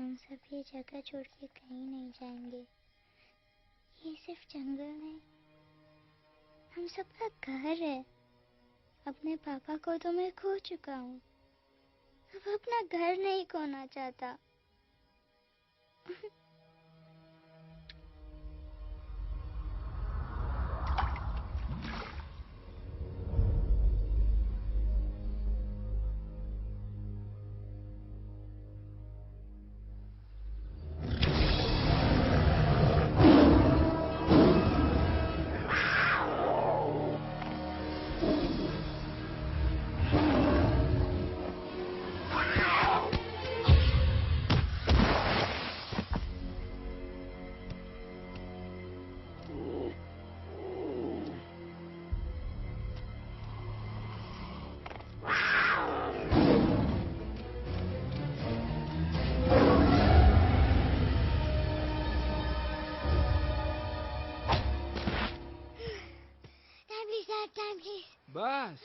हम सब ये जगह छोड़ के कहीं नहीं जाएंगे। ये सिर्फ जंगल नहीं, हम सबका घर है। अपने पापा को तो मैं खो चुका हूँ, अब अपना घर नहीं खोना चाहता। बस,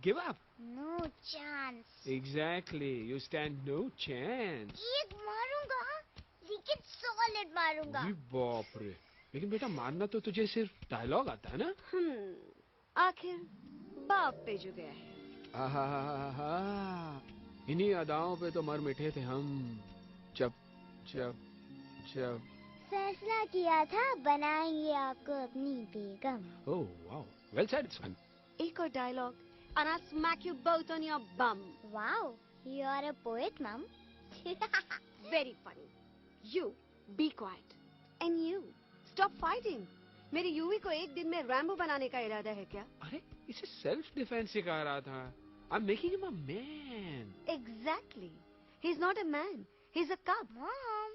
give up. No chance. Exactly, you stand no chance. एक मारूंगा, लेकिन solid मारूंगा। अरे बाप रे, लेकिन बेटा मारना तो तुझे सिर्फ डायलॉग आता है ना? आखिर बाप पे जो गया है। आहा, इन्हीं अदाओं पे तो मर मिटे थे हम। जब फैसला किया था बनाएंगे आपको अपनी बेगम। Oh wow, well said, son. एक और dialogue and I'll smack you both on your bum. Wow, you are a poet, mom. Very funny. You be quiet and you stop fighting. मेरी यूवी को एक दिन में रैम्बो बनाने का इरादा है क्या? अरे इसे सेल्फ डिफेंस सिखा रहा था। I'm making him a man. Exactly. He's not a man. He's a cub. Mom,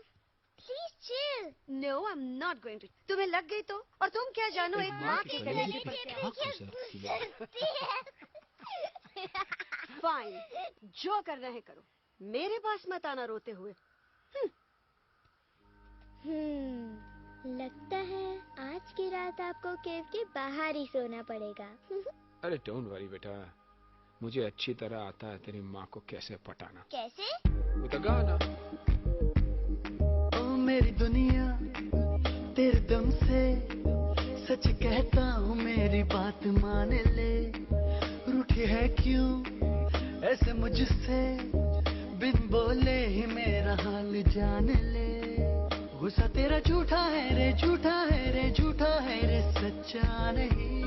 please chill. No, I'm not going to. तुम्हें लग गई तो? और तुम क्या जानो एक माँ के गले की Fine. जो करना है करो। मेरे पास मत आना रोते हुए। लगता है आज की रात आपको केव के बाहर ही सोना पड़ेगा। अरे डोंट वरी बेटा, मुझे अच्छी तरह आता है तेरी माँ को कैसे पटाना। कैसे? वो तो गाना। ओ मेरी दुनिया तेरे दम से सच कहता हूँ, मेरी बात मान ले। रूठी है क्यों ऐसे मुझसे, बिन बोले ही मेरा हाल जान ले। गुस्सा तेरा झूठा है रे, झूठा है रे, झूठा है रे, सच्चा नहीं।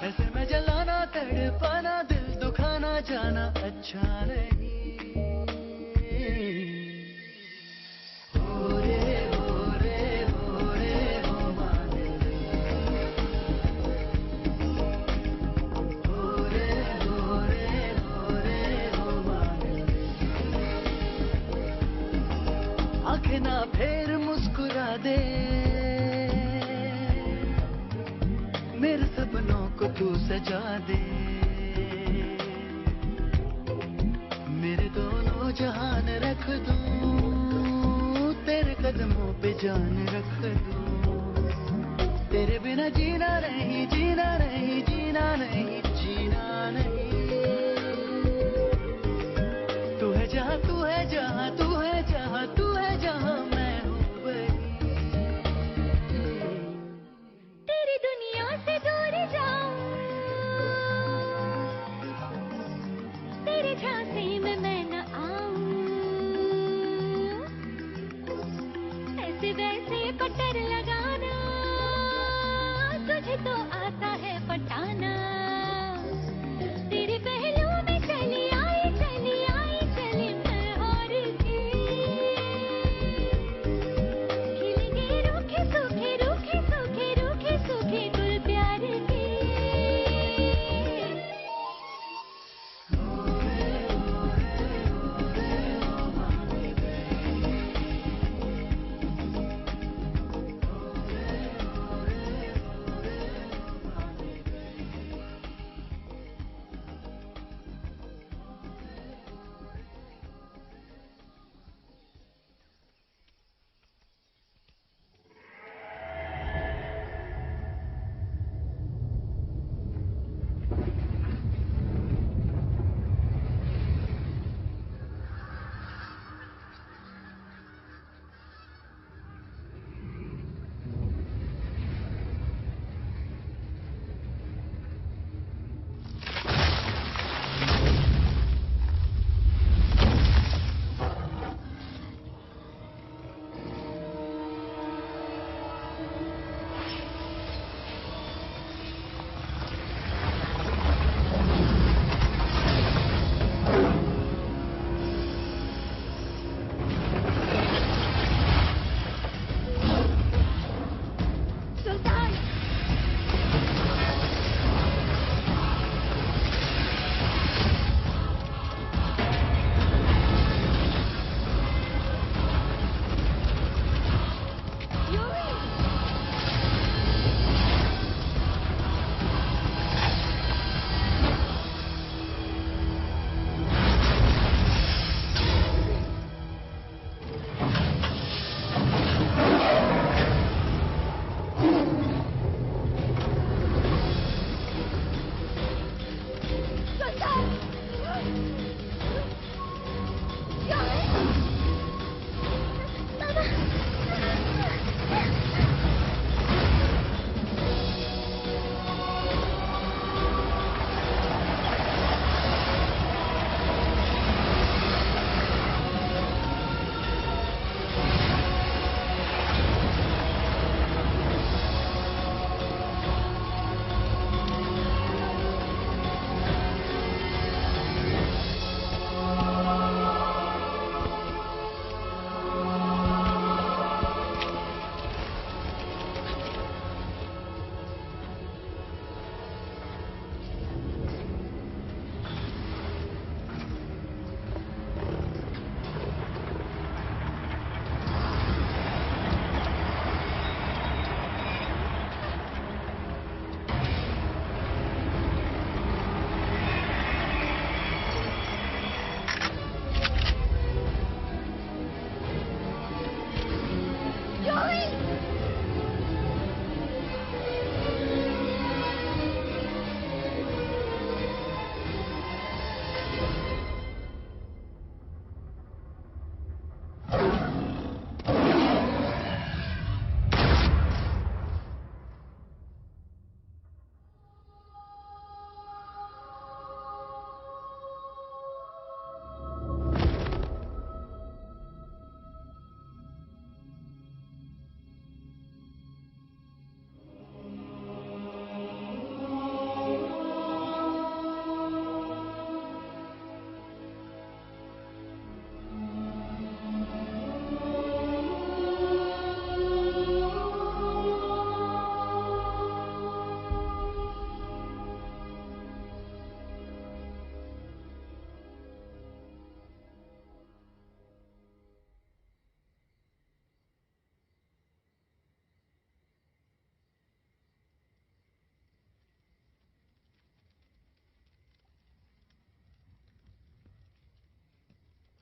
ऐसे में जलाना तड़पाना, दिल दुखाना जाना अच्छा नहीं। हो रे हो रे हो रे हो मान ले। हो रे हो रे हो रे हो मान ले। आंखें ना फेर मुस्कुरा दे, मेरे सपनों को तू सजा दे। मेरे दोनों जहान रख दूं, तेरे कदमों पे जान रख दूं। तेरे बिना जीना नहीं, जीना नहीं, जीना नहीं, जीना नहीं। तू है जहाँ, तू है जहाँ, तू है जहाँ, तू है जहाँ, मैं हूँ वही। तेरी दुनिया से दूर जाऊं, तेरे झांसे में मैं न आऊं। ऐसे वैसे कटर लगाना, तुझे तो आता है पटाना। तेरे पहलू में चली आई, चली आई, चली मैं हार के। खिलेंगे रूखे सूखे, रूखे सूखे, रूखे सूखे गुल प्यार के।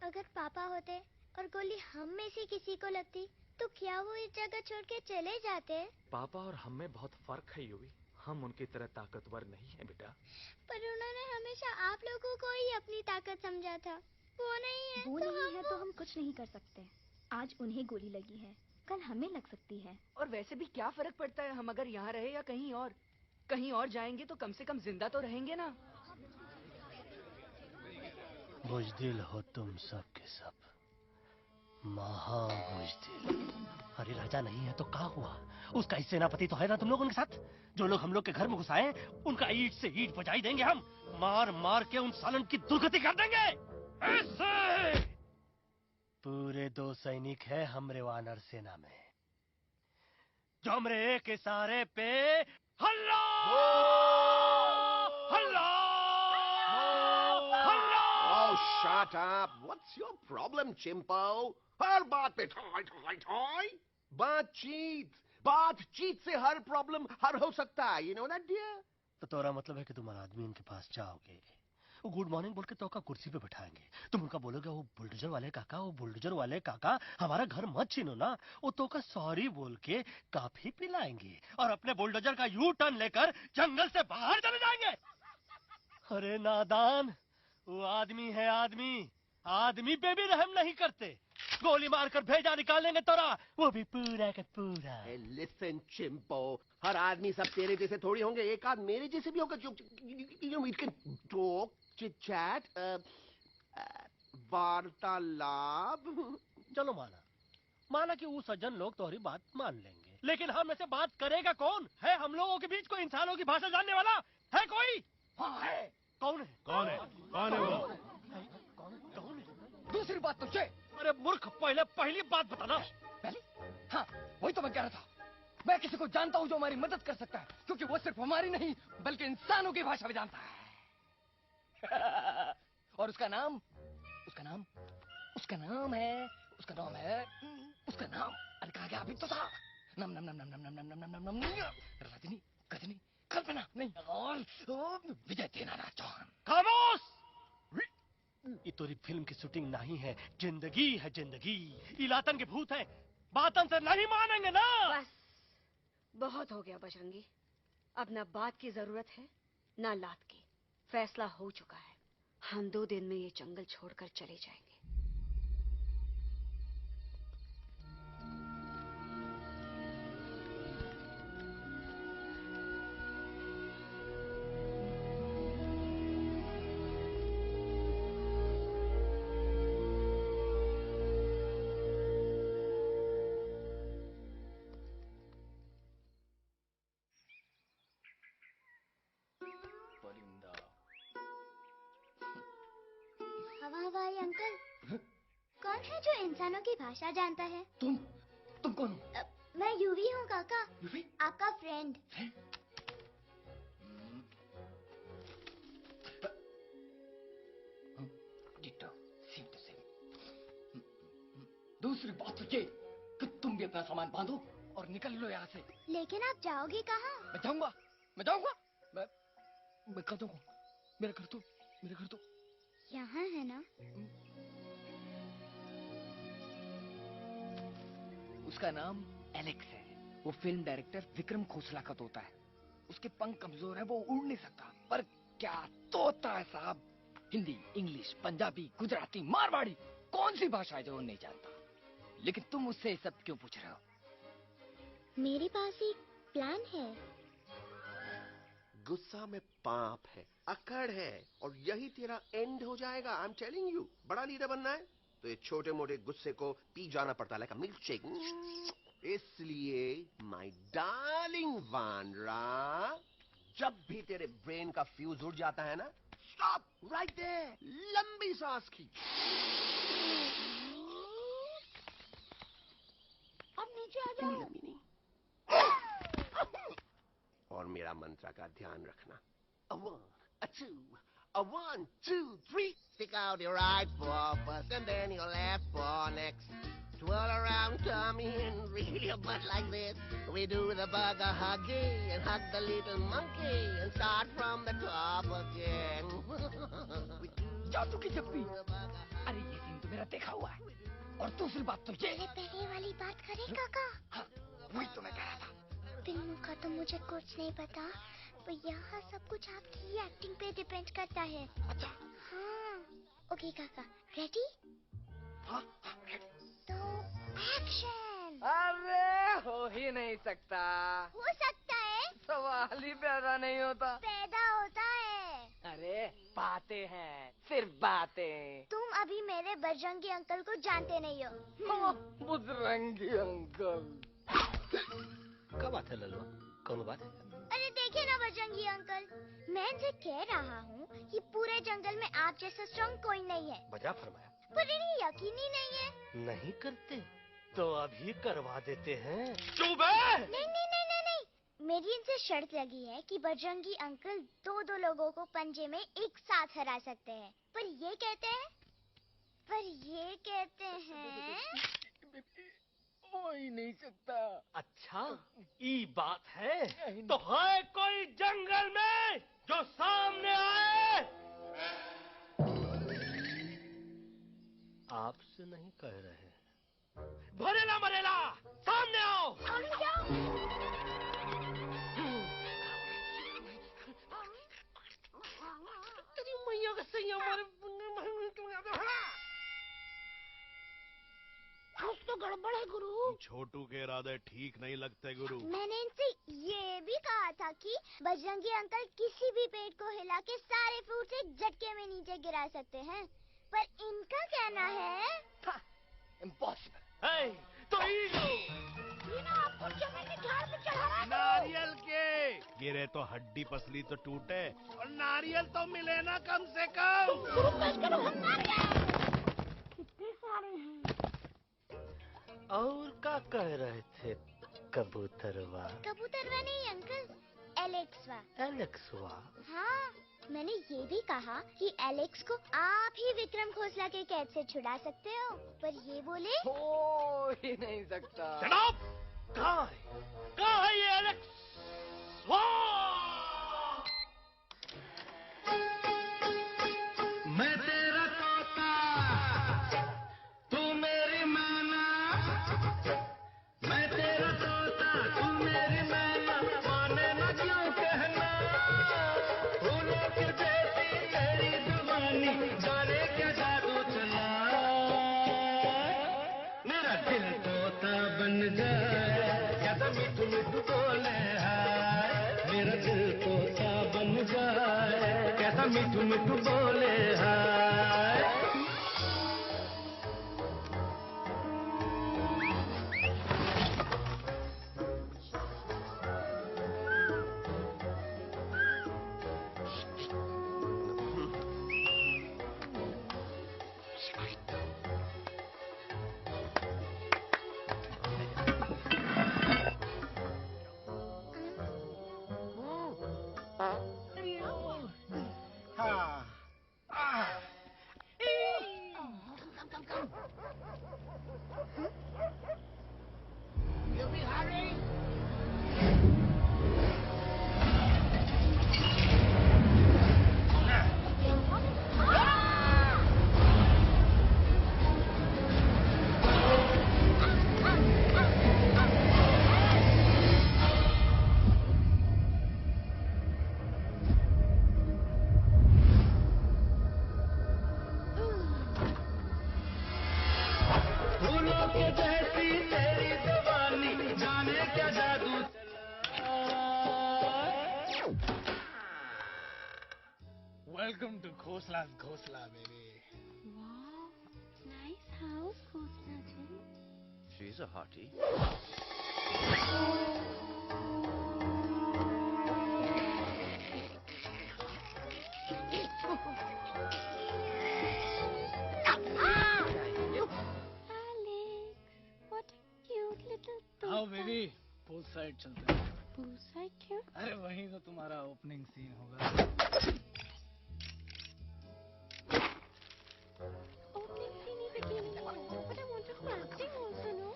अगर पापा होते और गोली हम में से किसी को लगती तो क्या वो इस जगह छोड़ के चले जाते? पापा और हम में बहुत फर्क है यूवी। हम उनकी तरह ताकतवर नहीं है बेटा। पर उन्होंने हमेशा आप लोगों को ही अपनी ताकत समझा था। वो नहीं है वो तो नहीं है तो हम कुछ नहीं कर सकते। आज उन्हें गोली लगी है, कल हमें लग सकती है। और वैसे भी क्या फर्क पड़ता है हम अगर यहाँ रहे या कहीं और? कहीं और जाएंगे तो कम से कम जिंदा तो रहेंगे ना। बुजदिल हो तुम सब के सब, महाबुजदिल। अरे राजा नहीं है तो क्या हुआ? उसका ही सेनापति तो है ना तुम लोग उनके साथ। जो लोग हम लोग के घर में घुसाए उनका ईंट से ईंट बजाई देंगे हम। मार मार के उन सालन की दुर्गति कर देंगे ऐसे। पूरे 2 सैनिक है हमरे वानर सेना में, जो हमरे एक इशारे पे हल्ला हल्ला हल्ला। Oh, shut up! What's your problem, Chimpo? हर बात पे ठोय ठोय ठोय। बातचीत से हर प्रॉब्लम हल हो सकता है। You know that, dear? तो तोरा मतलब है कि तुम आदमी इनके पास जाओगे, वो गुड मॉर्निंग बोल के तो का कुर्सी पे बिठाएंगे, तुम उनका बोलोगे वो बुलडोजर वाले काका हमारा घर मत छीनो ना, वो तो का सॉरी बोल के काफी पिलाएंगे और अपने बुलडोजर का यू टर्न लेकर जंगल से बाहर चले जाएंगे। अरे नादान, वो आदमी है आदमी पे भी रहम नहीं करते। गोली मारकर भेजा निकाल लेंगे तोरा, वो भी पूरा का पूरा। Hey, listen, Chimpo. हर आदमी सब तेरे जैसे थोड़ी होंगे, एक आध मेरे जैसे भी होगा। You know, we can talk, chit chat, वार्तालाप। चलो माना कि वो सज्जन लोग तुम्हारी बात मान लेंगे, लेकिन हम ऐसे बात करेगा कौन? है हम लोगों के बीच कोई इंसानों की भाषा जानने वाला है कोई? हाँ है। कौन है वो? कौन है? दूसरी बात तुझे। अरे मूर्ख, पहली बात बताना। पहले? हाँ, वही तो मैं कह रहा था। मैं किसी को जानता हूँ जो हमारी मदद कर सकता है, क्योंकि वो सिर्फ हमारी नहीं बल्कि इंसानों की भाषा भी जानता है। और उसका नाम है अरे कहा गया अभी तो था। नाम रजनी, गजनी, कल्पना नहीं और विजय देनाराज चौहान। खामोश! ये तोरी फिल्म की शूटिंग नहीं है, जिंदगी है जिंदगी। इलातन के भूत है, बातन से नहीं मानेंगे ना। बस बहुत हो गया बजरंगी, अब ना बात की जरूरत है ना लात की। फैसला हो चुका है, हम 2 दिन में ये जंगल छोड़कर चले जाएंगे। हवाई अंकल, कौन है जो इंसानों की भाषा जानता है? तुम कौन हो? मैं यूवी हूँ काका, यूवी? आपका friend. Ditto, same to same. दूसरी बात तो ये कि तुम भी अपना सामान बांधो और निकल लो यहाँ से। लेकिन आप जाओगे कहाँ? मैं जाऊंगा। मैं कर दूंगा। मेरा घर तो यहाँ है ना? उसका नाम एलेक्स है। वो फिल्म डायरेक्टर विक्रम खोसला का तोता है। उसके पंख कमजोर है, वो उड़ नहीं सकता, पर क्या तोता है साहब। हिंदी, इंग्लिश, पंजाबी, गुजराती, मारवाड़ी, कौन सी भाषा है जो वो नहीं जानता। लेकिन तुम उससे सब क्यों पूछ रहे हो? मेरे पास एक प्लान है। गुस्सा में पाप है, अकड़ है, और यही तेरा एंड हो जाएगा। आई एम टेलिंग यू। बड़ा लीडर बनना है तो ये छोटे मोटे गुस्से को पी जाना पड़ता है, लाइक अ मिल्क शेक। इसलिए माय डार्लिंग वानरा, जब भी तेरे ब्रेन का फ्यूज उड़ जाता है ना, स्टॉप राइट देयर, लंबी सांस खींच। अब नीचे आ जाओ। लंबी नहीं। और मेरा मंत्र का ध्यान रखना। A 1, a 2, a 1, 2, 3. Stick out your right paw first and then your left paw next. Twirl around tummy and reel your butt like this. We do the bugger huggy and hug the little monkey and start from the top again. जादू की जप्पी। अरे ये scene तो मेरा तरह देखा हुआ है। और दूसरी बात तो ये, पहले वाली बात करें काका? हाँ, वही तो मैं कह रहा था। फिल्मों का तो मुझे कुछ नहीं पता, पर यहाँ सब कुछ आपकी एक्टिंग पे डिपेंड करता है। अच्छा। हाँ। ओके काका, रेडी? हाँ, रेडी। तो एक्शन। अरे हो ही नहीं सकता। हो सकता है। सवाल ही पैदा नहीं होता। पैदा होता है। अरे बातें हैं, सिर्फ बातें। तुम अभी मेरे बजरंगी अंकल को जानते नहीं हो। बजरंगी अंकल। क्या बात है लल्लू? कौन बात है? अरे देखिए ना बजरंगी अंकल, मैं इनसे कह रहा हूँ कि पूरे जंगल में आप जैसा स्ट्रॉन्ग कोई नहीं है। बजा फरमाया। पर इन्हें यकीन ही नहीं है। नहीं करते तो अभी करवा देते हैं। नहीं नहीं नहीं नहीं नहीं, मेरी इनसे शर्त लगी है कि बजरंगी अंकल दो लोगों को पंजे में एक साथ हरा सकते हैं। पर ये कहते हैं हो ही नहीं सकता। अच्छा, ये बात है तो है कोई जंगल में जो सामने आए? आपसे नहीं कह रहे। भरेला मरेला सामने आओ। तेरी मैया का सही हमारे कुछ तो गड़बड़ है गुरु। छोटू के इरादे ठीक नहीं लगते गुरु। मैंने इनसे ये भी कहा था कि बजरंगी अंकल किसी भी पेड़ को हिला के सारे फ्रूट एक झटके में नीचे गिरा सकते हैं, पर इनका कहना है इम्पॉसिबल। तो ये ना आपको जमीन के झाड़ पे चढ़ा रहा है। नारियल के गिरे तो हड्डी पसली तो टूटे और नारियल तो मिले ना कम से कम। और क्या कह रहे थे कबूतरवा? कबूतरवा नहीं अंकल, एलेक्सवा। एलेक्सवा? हाँ, मैंने ये भी कहा कि एलेक्स को आप ही विक्रम खोसला के कैद से छुड़ा सकते हो, पर ये बोले हो ही नहीं सकता। जनाब, कहाँ है ये एलेक्स? मैं तेरा तोता, तू मेरी मैना। मैं तेरा तोता, तू मेरी मैना। माने ना क्यों कहना, फूलों की जैसी तेरी जुबानी। जाने क्या जादू चला, मेरा दिल तोता बन जाए। कैसा मिठू मिठू बोले हाय, मेरा दिल तोता बन जाए। कैसा मिठू मिठू बोले हाय। फूलों के जैसी तेरी जुबानी। जाने क्या जादू चला। वेलकम टू खोसला's घोसला baby. Wow, nice house, Khosla ji. She's a hottie. आओ बेबी, पूल साइड चलते हैं। पूल साइड क्यों? अरे वहीं तो तुम्हारा ओपनिंग सीन होगा। Opening scene is beginning, but I want to do acting also, no?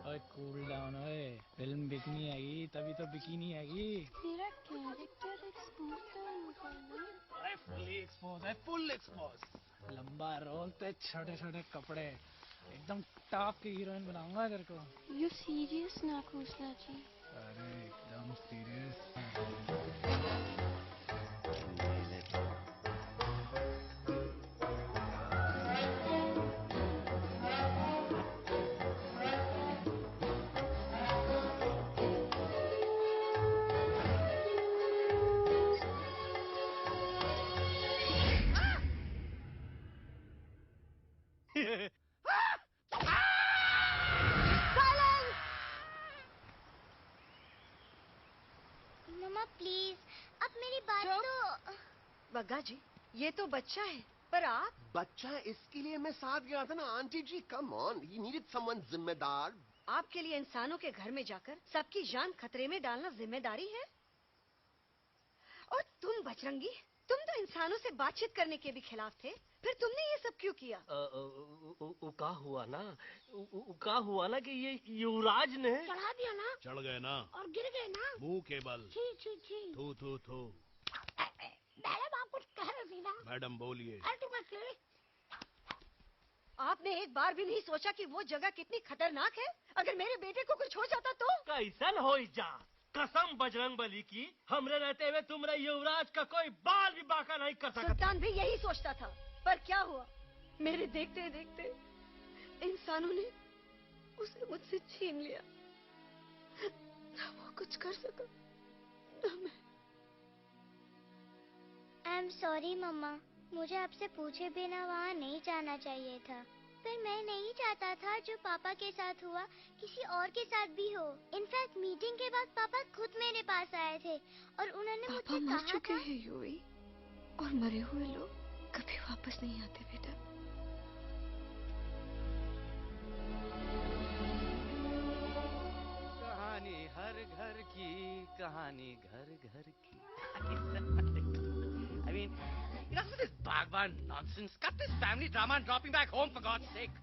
ओए कूल डाउन ओए, फिल्म बिकनी आएगी तभी तो बिकिनी आएगी। मेरा कैरेक्टर एक्सपोज तो होगा ना? अरे फुली एक्सपोज है, फुल एक्सपोज। लंबा रोल पे छोटे छोटे कपड़े, एकदम टॉप की हीरोइन बनाऊंगा तेरे को। यू सीरियस ना खोसला जी? अरे एकदम सीरियस। मम्मा प्लीज, अब मेरी बात तो। बग्गा जी, ये तो बच्चा है, पर आप? बच्चा इसके लिए मैं साथ गया था ना aunty ji. Come on, he needed someone जिम्मेदार। आपके लिए इंसानों के घर में जाकर सबकी जान खतरे में डालना जिम्मेदारी है? और तुम बजरंगी, तुम तो इंसानों से बातचीत करने के भी खिलाफ थे, फिर तुमने ये सब क्यों किया? का हुआ ना कि ये युवराज ने चढ़ा दिया ना, चढ़ गए ना और गिर गए ना मुंह के बल। छी छी छी। थू थू थू। मैडम आप कुछ कह रहे थे ना? मैडम बोलिए। अल्टीमेटली आपने एक बार भी नहीं सोचा कि वो जगह कितनी खतरनाक है? अगर मेरे बेटे को कुछ हो जाता तो? कैसन हो जा, कसम बजरंग बली की, हमरे रहते हुए तुमरे युवराज का कोई बाल भी बाका नहीं कर सकता। सुल्तान भी यही सोचता था, पर क्या हुआ? मेरे देखते देखते इंसानों ने उसे मुझसे छीन लिया। ना वो कुछ कर सका, ना मैं। आई एम सॉरी मम्मा, मुझे आपसे पूछे बिना वहाँ नहीं जाना चाहिए था। पर मैं नहीं चाहता था जो पापा के साथ हुआ किसी और के साथ भी हो। इनफैक्ट मीटिंग के बाद पापा खुद मेरे पास आए थे और उन्होंने मुझसे कहा मर चुके हैं यूवी, और मरे हुए लोग कभी वापस नहीं आते बेटा। कहानी हर घर की, कहानी घर घर की। I mean, enough of this Bhagwan nonsense. Cut this family drama and drop me back home for God's sake.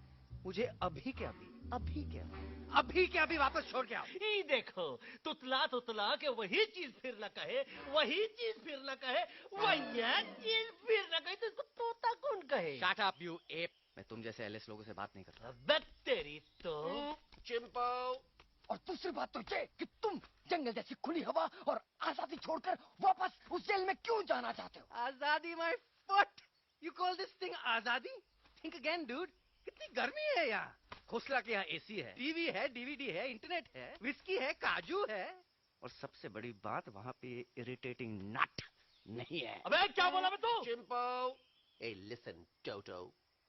मुझे अभी के अभी वापस छोड़ के आओ। ये देखो, तुतला के वही चीज फिर न कहे, वही चीज फिर न कहे, वही चीज फिर न कहे, तो इसको तोता कौन कहे? Shut up, you ape. मैं तुम जैसे एलिस लोगों से बात नहीं करता। बट तेरी तो। चिंपो। और दूसरी बात तो ये कि तुम जंगल जैसी खुली हवा और आजादी छोड़कर वापस उस जेल में क्यों जाना चाहते हो? आजादी my foot. You call this thing आजादी? Think again, dude. कितनी गर्मी है यहाँ। खोसला के यहाँ एसी है, टीवी है, डीवीडी है, इंटरनेट है, विस्की है, काजू है, और सबसे बड़ी बात वहाँ पे इरिटेटिंग नट नहीं है। अबे क्या बोला मैं तू? चिंपो। ए लिसन टोटो,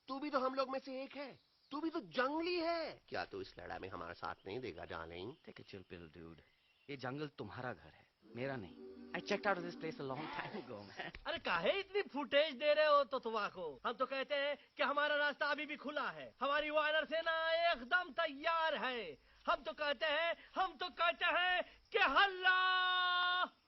तू भी तो हम लोग में से एक है। तू भी तो जंगली है। क्या तू इस लड़ाई में हमारा साथ नहीं देगा darling? Take a chill pill, dude. ये जंगल तुम्हारा घर है, मेरा नहीं। I checked out of this place a long time ago, man. अरे काहे इतनी फुटेज दे रहे हो तुतवा को? हम तो कहते हैं कि हमारा रास्ता अभी भी खुला है, हमारी वानर सेना एकदम तैयार है। हम तो कहते हैं कि हल्ला।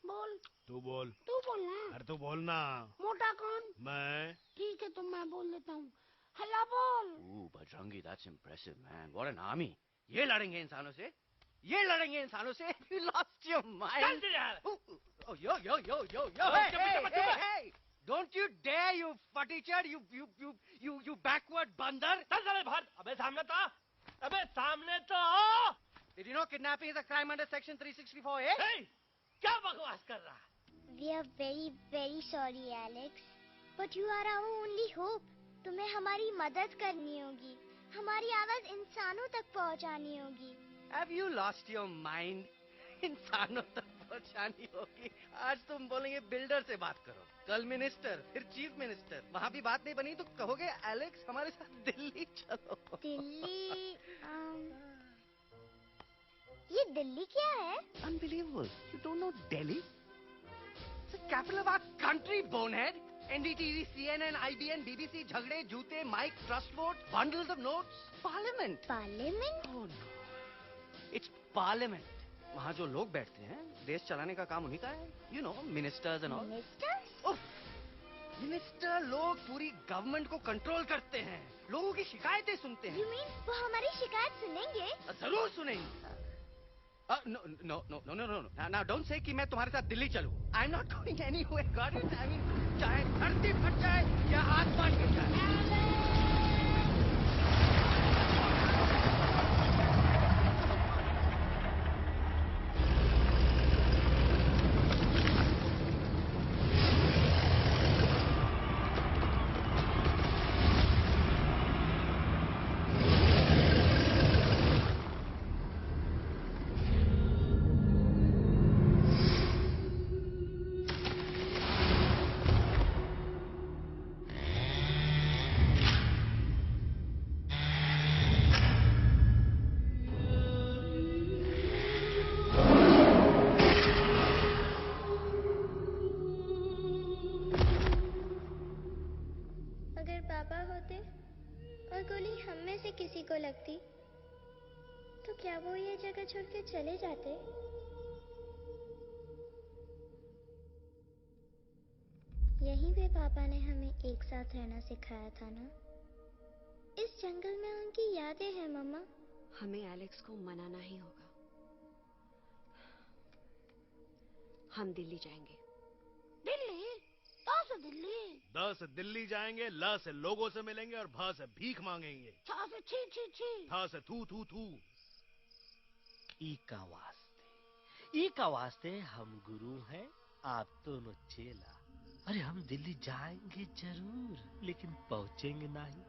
बोल। तू बोल। तू बोलना। अरे तू बोलना। मोटा कौन? मैं। ठीक है तो मैं बोल देता हूँ। हल्ला बोल। Ooh, Bajrangi, that's impressive, man. What an army. ये लड़ेंगे इंसानों से? ये लड़ेंगे इंसानों से? You lost your mind. Oh, yo. Hey. Don't you dare, you fatty-chad, you backward बंदर. चल बाहर. अबे सामने तो. Did you know kidnapping is a crime under section 364A? Hey, क्या बकवास कर रहा है? We are very very sorry Alex, but you are our only hope. तुम्हें हमारी मदद करनी होगी, हमारी आवाज इंसानों तक पहुंचानी होगी। Have you lost your mind? इंसानों तक पहुंचानी होगी। आज तुम बोलेंगे बिल्डर से बात करो, कल मिनिस्टर, फिर चीफ मिनिस्टर। वहाँ भी बात नहीं बनी तो कहोगे एलेक्स हमारे साथ दिल्ली चलो। दिल्ली? ये दिल्ली क्या है? Unbelievable. You don't know Delhi? It's the capital of our country, bonehead. NDTV, CNN, IBN, BBC, झगड़े, जूते, mic, trust vote, bundles of notes, parliament. Parliament? Oh no. It's parliament. वहाँ जो लोग बैठते हैं, देश चलाने का काम उन्हीं का है. You know, ministers and all. Ministers? उफ, मिनिस्टर लोग पूरी गवर्नमेंट को कंट्रोल करते हैं, लोगों की शिकायतें सुनते हैं. You mean वो हमारी शिकायत सुनेंगे? जरूर सुनेंगे. No. Now don't say कि मैं तुम्हारे साथ दिल्ली चलूं. I'm not going anywhere. Got it? I mean, चाहे धरती फट पापा होते और गोली हम में से किसी को लगती तो क्या वो ये जगह छोड़ के चले जाते? यहीं पे पापा ने हमें एक साथ रहना सिखाया था ना? इस जंगल में उनकी यादें हैं मम्मा। हमें एलेक्स को मनाना ही होगा। हम दिल्ली जाएंगे। दिल्ली? कहाँ से दिल्ली? द से दिल्ली जाएंगे, ल से लोगों से मिलेंगे और भ से भीख मांगेंगे, छ से छी छी छी, थ से थू थू थू। ई का वास्ते हम गुरु हैं, आप दोनों चेला। अरे हम दिल्ली जाएंगे जरूर, लेकिन पहुंचेंगे नहीं।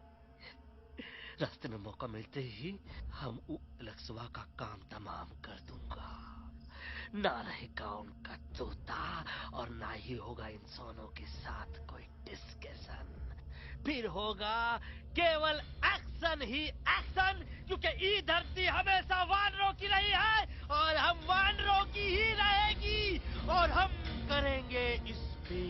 रास्ते में मौका मिलते ही हम लक्ष्वा का काम तमाम कर दूंगा। ना रहेगा उनका तोता और ना ही होगा इंसानों के साथ कोई डिस्कशन। फिर होगा केवल एक्शन ही एक्शन, क्योंकि ये धरती हमेशा वानरों की रही है और हम वानरों की ही रहेगी और हम करेंगे इस पे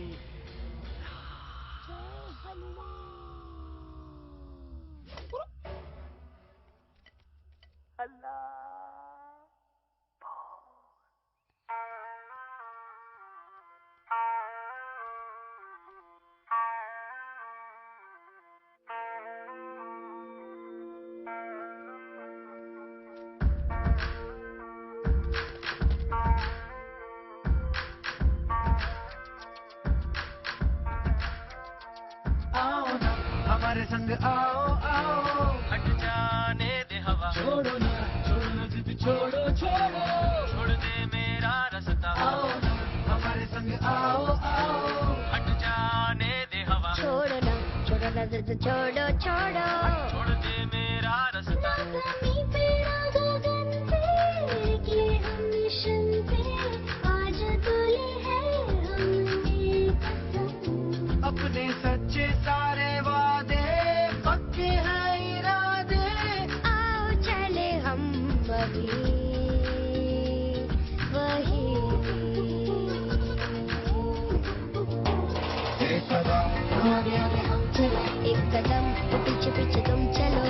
हमारे संग आओ आओ, हट जाने दे हवा, छोड़ो ना जिद, छोड़ो छोड़ो, छोड़ दे मेरा रास्ता। आओ ना हमारे संग आओ आओ, हट जाने दे हवा, छोड़ो ना जिद, छोड़ो छोड़ो, छोड़ दे मेरा रास्ता। आज तुले है हमने कसम, अपने सच्चे सारे वादे पक्के हैं इरादे। आओ चले हम वही वही। एक कदम आगे आगे हम चले, एक कदम तो पीछे पीछे तुम चलो।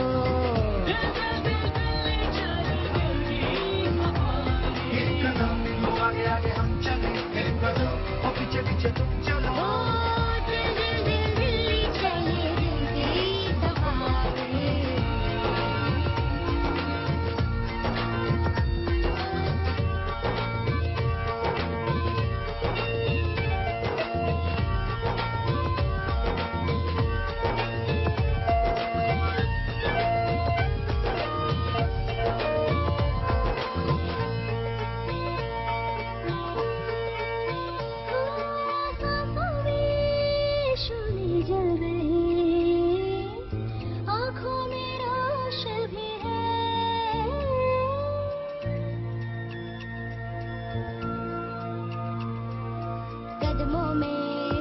एक कदम तो आगे आगे हम चले, एक कदम तो पीछे पीछे तुम चलो। कदमों में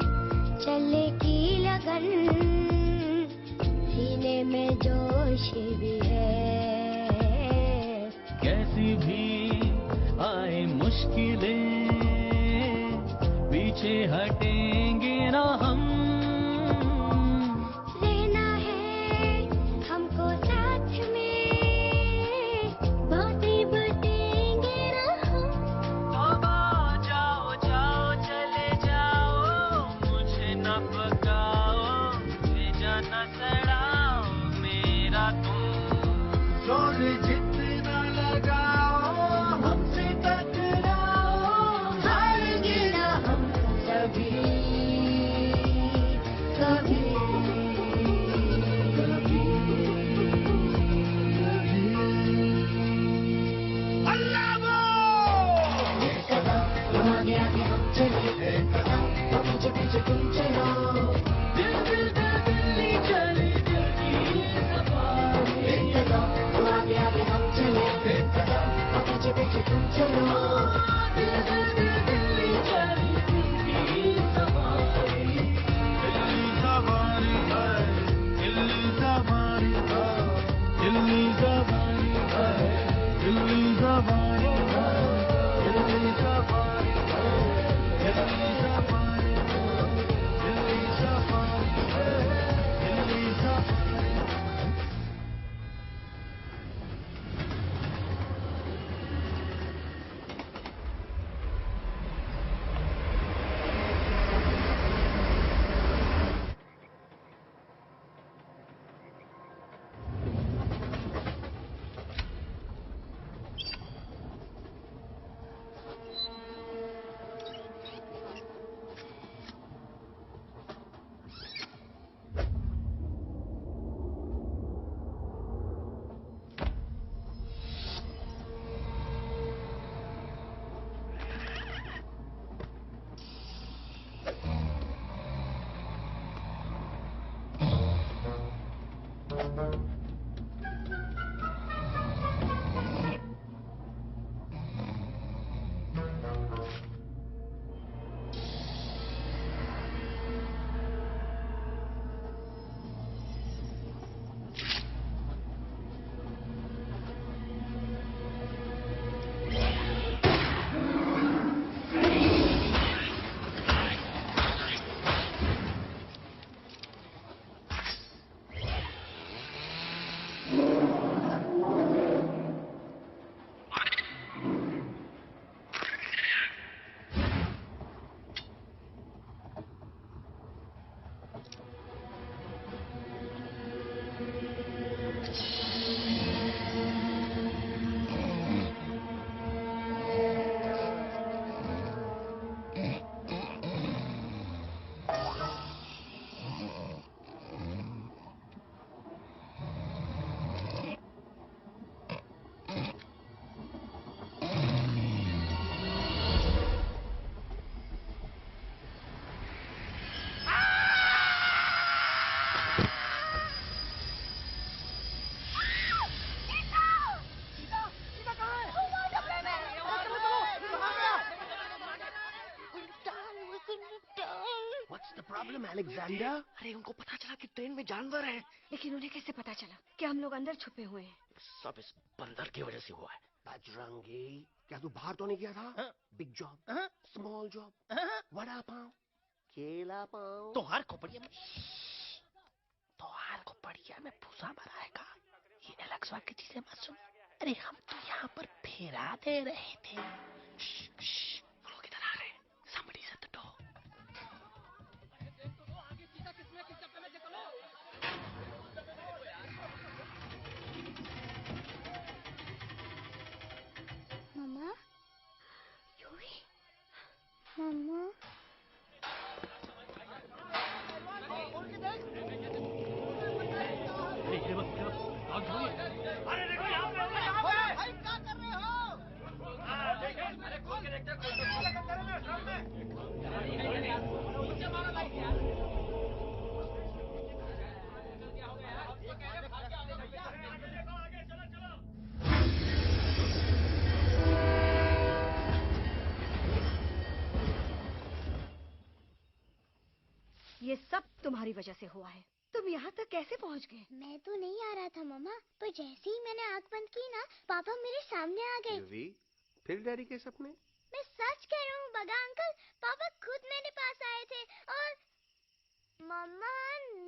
चले की लगन, सीने में जोश भी है। कैसी भी आए मुश्किलें, पीछे हटेंगे ना हम। रहना है हमको साथ में, बातें बटेंगे ना हम। जाओ जाओ चले जाओ, मुझे न पकाओ, भेजा न सड़ाओ मेरा तुम। जोर जितना लगाओ हमसे टकराओ, हारेंगे ना हम कभी। अलेक्जेंडर? अरे उनको पता चला कि ट्रेन में जानवर हैं। लेकिन उन्हें कैसे पता चला कि हम लोग अंदर छुपे हुए हैं? सब इस बंदर की वजह से हुआ है। बजरंगी, क्या तू बाहर तो नहीं गया था? Big job, small job, vada pav, केला पाव। तोहार खोपड़िया में भूसा भराएगा। ये एलेक्सा की चीजें मत सुन। अरे हम तो यहाँ पर फेरा दे रहे थे। वो लोग इधर आ रहे हैं। Somebody's at the door. Mama, Yuvi, mama. अरे देखो यहाँ पे भाई, क्या कर रहे हो? अरे खोल के देखते ये सब तुम्हारी वजह से हुआ है। तुम यहाँ तक कैसे पहुँच गए? मैं तो नहीं आ रहा था मम्मा, पर जैसे ही मैंने आँख बंद की ना, पापा मेरे सामने आ गए। यूवी, फिर डैडी के सपने? मैं सच कह रहा हूँ बगा अंकल, पापा खुद मेरे पास आए थे और मम्मा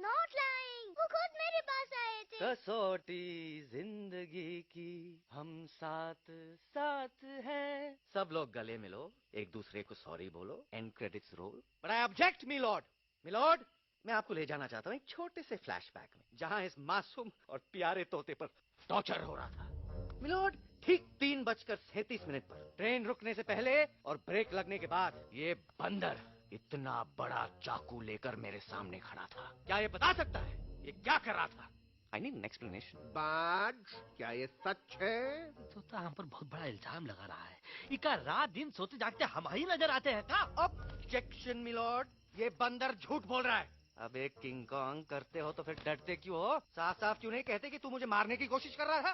नॉट लाइंग, वो खुद मेरे पास आए थे। कसौटी जिंदगी की हम साथ साथ हैं। सब लोग गले मिलो, एक दूसरे को सॉरी बोलो, and credits roll. But I object milord, मैं आपको ले जाना चाहता हूँ एक छोटे से फ्लैशबैक में, जहाँ इस मासूम और प्यारे तोते पर टॉर्चर हो रहा था। मिलॉर्ड, ठीक 3:37 पर ट्रेन रुकने से पहले और ब्रेक लगने के बाद ये बंदर इतना बड़ा चाकू लेकर मेरे सामने खड़ा था। क्या ये बता सकता है ये क्या कर रहा था? I need an explanation. बाज, क्या ये सच है? तो हम पर बहुत बड़ा इल्जाम लगा रहा है। इका रात दिन सोते जागते हम ही नजर आते हैं का? ऑब्जेक्शन मिलॉर्ड, ये बंदर झूठ बोल रहा है। अब एक किंग कॉन्ग करते हो तो फिर डरते क्यों हो? साफ साफ क्यों नहीं कहते कि तू मुझे मारने की कोशिश कर रहा था?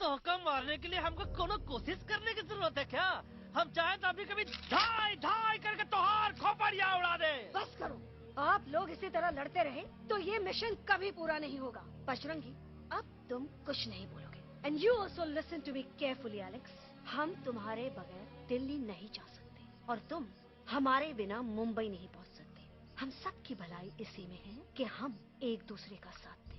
तो कम मारने के लिए हमको कोनो कोशिश करने की जरूरत है क्या? हम चाहे तो अभी कभी धाई धाई करके तोहार खोपड़िया उड़ा दे। बस करो, आप लोग इसी तरह लड़ते रहे तो ये मिशन कभी पूरा नहीं होगा। बजरंगी, अब तुम कुछ नहीं बोलोगे। And you also listen to me carefully Alex. हम तुम्हारे बगैर दिल्ली नहीं जा सकते और तुम हमारे बिना मुंबई नहीं पहुंच सकते। हम सब की भलाई इसी में है कि हम एक दूसरे का साथ दें।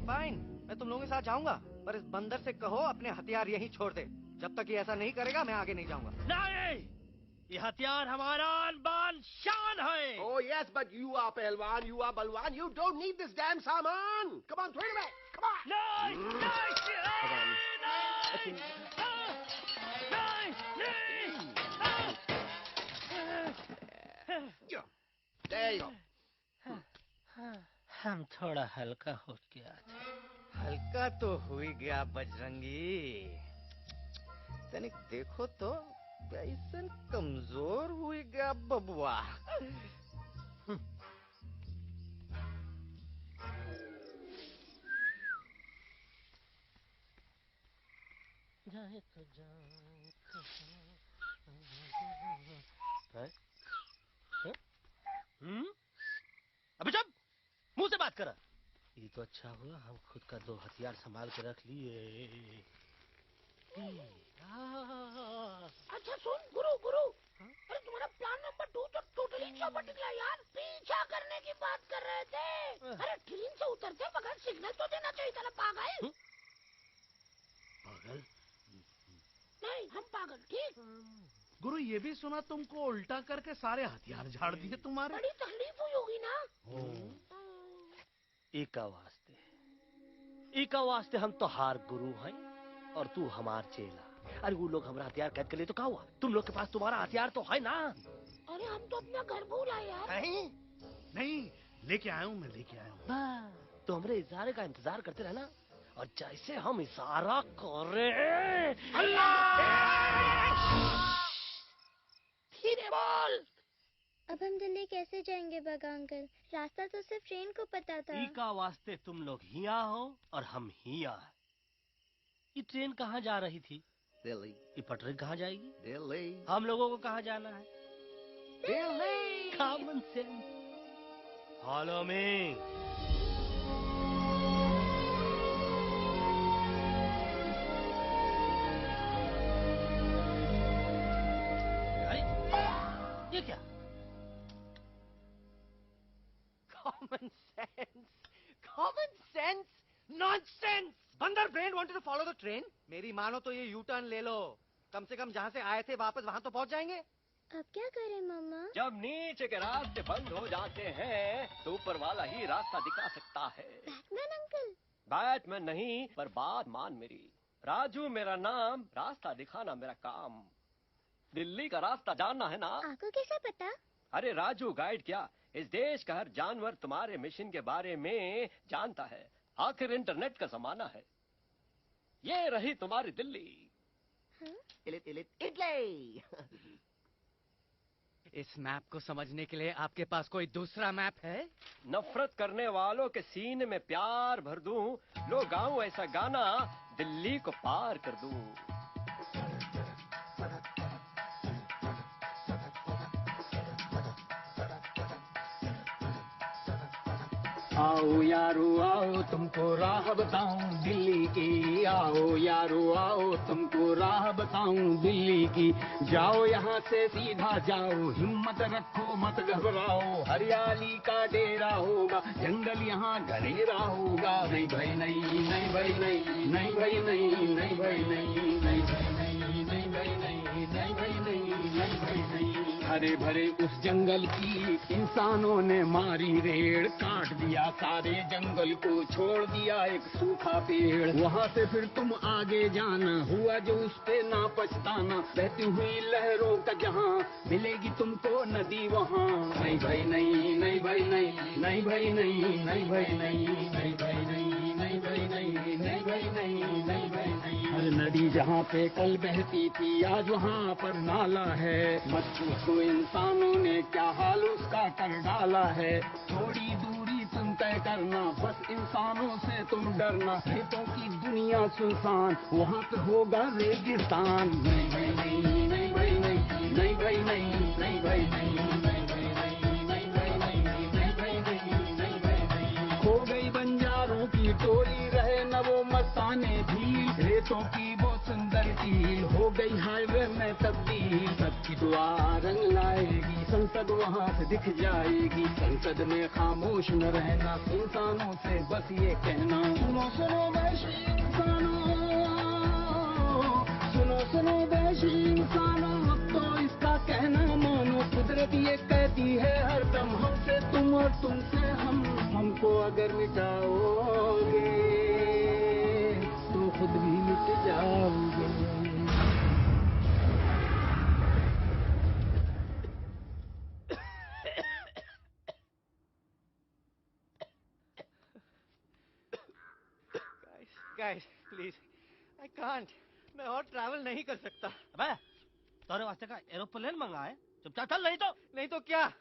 फाइन, मैं तुम लोगों के साथ जाऊंगा, पर इस बंदर से कहो अपने हथियार यहीं छोड़ दे। जब तक ये ऐसा नहीं करेगा मैं आगे नहीं जाऊंगा। नहीं, ये हथियार हमारा आन-बान शान है। Oh yes, but you are पहलवान, you are बलवान, you don't need this damn सामान. Come on, throw it away. Come on. There you go. हम थोड़ा हल्का हो गया था। हल्का तो हो ही गया बजरंगी। तनिक देखो तो कैसन कमजोर हुई गया बबुआ। जाए तो अभी जब मुंह से बात करा। ये तो अच्छा हुआ हम खुद का 2 हथियार संभाल के रख लिए। अच्छा सुन गुरु, अरे तुम्हारा प्लान नंबर 2 तो टोटली चौपट निकला यार। पीछा करने की बात कर रहे थे। अरे ट्रेन से उतरते बगैर सिग्नल तो देना चाहिए था ना पागल। पागल? नहीं हम पागल, ठीक। गुरु ये भी सुना तुमको उल्टा करके सारे हथियार झाड़ दिए तुम्हारे। बड़ी तकलीफ हुई होगी ना। इका वास्ते हम तो हार गुरु हैं और तू हमार चेला। अरे वो लोग हमारा हथियार कैद कर लिए तो क्या हुआ? तुम लोग के पास तुम्हारा हथियार तो है ना। अरे हम तो अपना घर भूल आए यार। नहीं, लेके आया हूँ, मैं लेके आया हूँ। तो हमारे इशारे का इंतजार करते रहना और जैसे हम इशारा करें धीरे बोल। अब हम दिल्ली कैसे जाएंगे बगा अंकल? रास्ता तो सिर्फ ट्रेन को पता था। इका वास्ते तुम लोग हिया हो और हम हिया। ये ट्रेन कहाँ जा रही थी? दिल्ली। ये पटरी कहाँ जाएगी? दिल्ली। हम लोगों को कहाँ जाना है? Delhi. Common sense. Follow me. ये क्या? Common sense. Common sense. Nonsense. बंदर brain wanted to follow the train. मेरी मानो तो ये यू टर्न ले लो. कम से कम जहाँ से आए थे वापस वहाँ तो पहुँच जाएंगे. अब क्या करें मामा? जब नीचे के रास्ते बंद हो जाते हैं तो ऊपर वाला ही रास्ता दिखा सकता है. Batman uncle. बैटमैन नहीं, पर बात मान मेरी. राजू मेरा नाम, रास्ता दिखाना मेरा काम. दिल्ली का रास्ता जानना है ना? आपको कैसे पता? अरे राजू गाइड क्या, इस देश का हर जानवर तुम्हारे मिशन के बारे में जानता है. आखिर इंटरनेट का जमाना है. ये रही तुम्हारी दिल्ली. इटली. इस मैप को समझने के लिए आपके पास कोई दूसरा मैप है? नफरत करने वालों के सीने में प्यार भर दूं, लो गाऊं ऐसा गाना, दिल्ली को पार कर दूं. आओ यारो आओ तुमको राह बताऊं दिल्ली की. आओ यारो आओ तुमको राह बताऊं दिल्ली की. जाओ यहाँ से सीधा जाओ, हिम्मत रखो मत घबराओ. हरियाली का डेरा होगा, जंगल यहाँ घनेरा होगा. नहीं भाई नहीं, नहीं भाई नहीं, नहीं भाई नहीं, नहीं भाई नहीं, नहीं भाई नहीं, नहीं भाई नहीं, नहीं भाई नहीं, नहीं भाई नहीं. हरे भरे उस जंगल की इंसानों ने मारी रेड़. काट दिया सारे जंगल को, छोड़ दिया एक सूखा पेड़. वहाँ से फिर तुम आगे जाना, हुआ जो उस पे ना पछताना. बहती हुई लहरों का जहाँ, मिलेगी तुमको नदी वहाँ. नहीं भाई नहीं, नहीं भाई नहीं, नहीं भाई नहीं, नहीं भाई नहीं, नहीं भाई नहीं, नहीं भाई नहीं, नहीं भाई नहीं, नहीं भाई नहीं. हर नदी जहाँ पे कल बहती थी, आज वहाँ पर नाला है. मत पूछो इंसानों ने क्या हाल उसका कर डाला है. थोड़ी दूरी तुम तय करना, बस इंसानों से तुम डरना. खेतों की दुनिया सुनसान, वहाँ पे होगा रेगिस्तान. नहीं भाई नहीं, नहीं भाई नहीं, नहीं भाई नहीं, नहीं भाई नहीं, नहीं भाई नहीं, नहीं भाई नहीं, नहीं भाई नहीं, नहीं भाई नहीं. खो गई बंजारों की टोली, रहे न वो मस्ताने झील. रेतों की वो सुंदर झील हो गई हाईवे में तब्दील. सबकी दुआ रंग लाएगी, संसद वहाँ से दिख जाएगी. संसद में खामोश न रहना, इंसानों से बस ये कहना. सुनो सुनो वैशी इंसानों, सुनो सुनो वैशी इंसानों, अब तो इसका कहना मानो. कुदरत ये कहती है हरदम, हमसे तुम और तुमसे हम. हमको अगर मिटाओगे तो खुद भी मिट जाओगे. Guys, please, I can't. मैं और ट्रैवल नहीं कर सकता. अबे, तोरे वास्ते का एरोप्लेन मंगा है, चुपचाप चल. नहीं तो क्या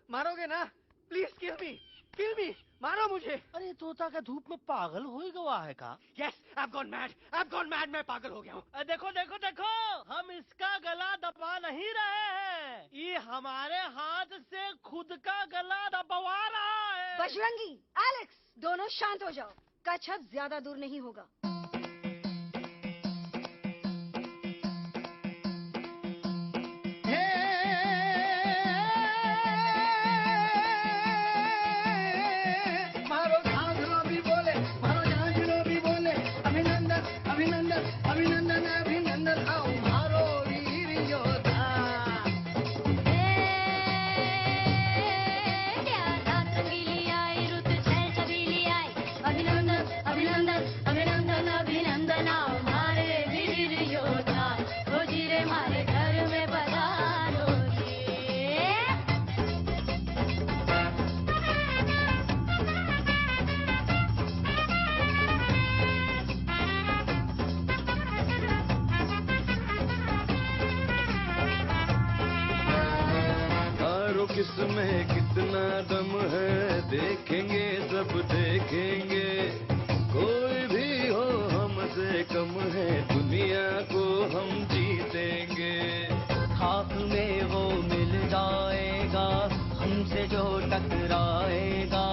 मारोगे ना? प्लीज किल मी, मारो मुझे. अरे तोता का धूप में पागल हो ही गया है का? Yes, I've gone mad, मैं पागल हो गया हूँ. देखो देखो देखो, हम इसका गला दबा नहीं रहे हैं, ये हमारे हाथ से खुद का गला दबवा रहा है. बजरंगी, एलेक्स, दोनों शांत हो जाओ. कच्छ अब ज्यादा दूर नहीं होगा. किसमें कितना दम है, देखेंगे सब देखेंगे. कोई भी हो हमसे कम है, दुनिया को हम जीतेंगे. खाक में वो मिल जाएगा, हमसे जो टकराएगा.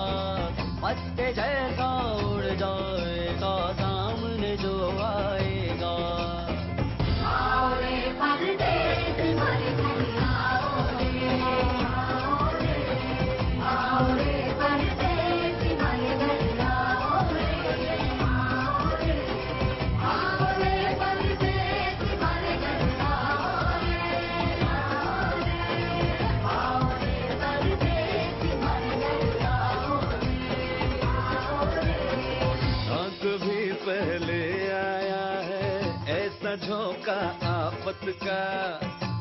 झोंका आफत का।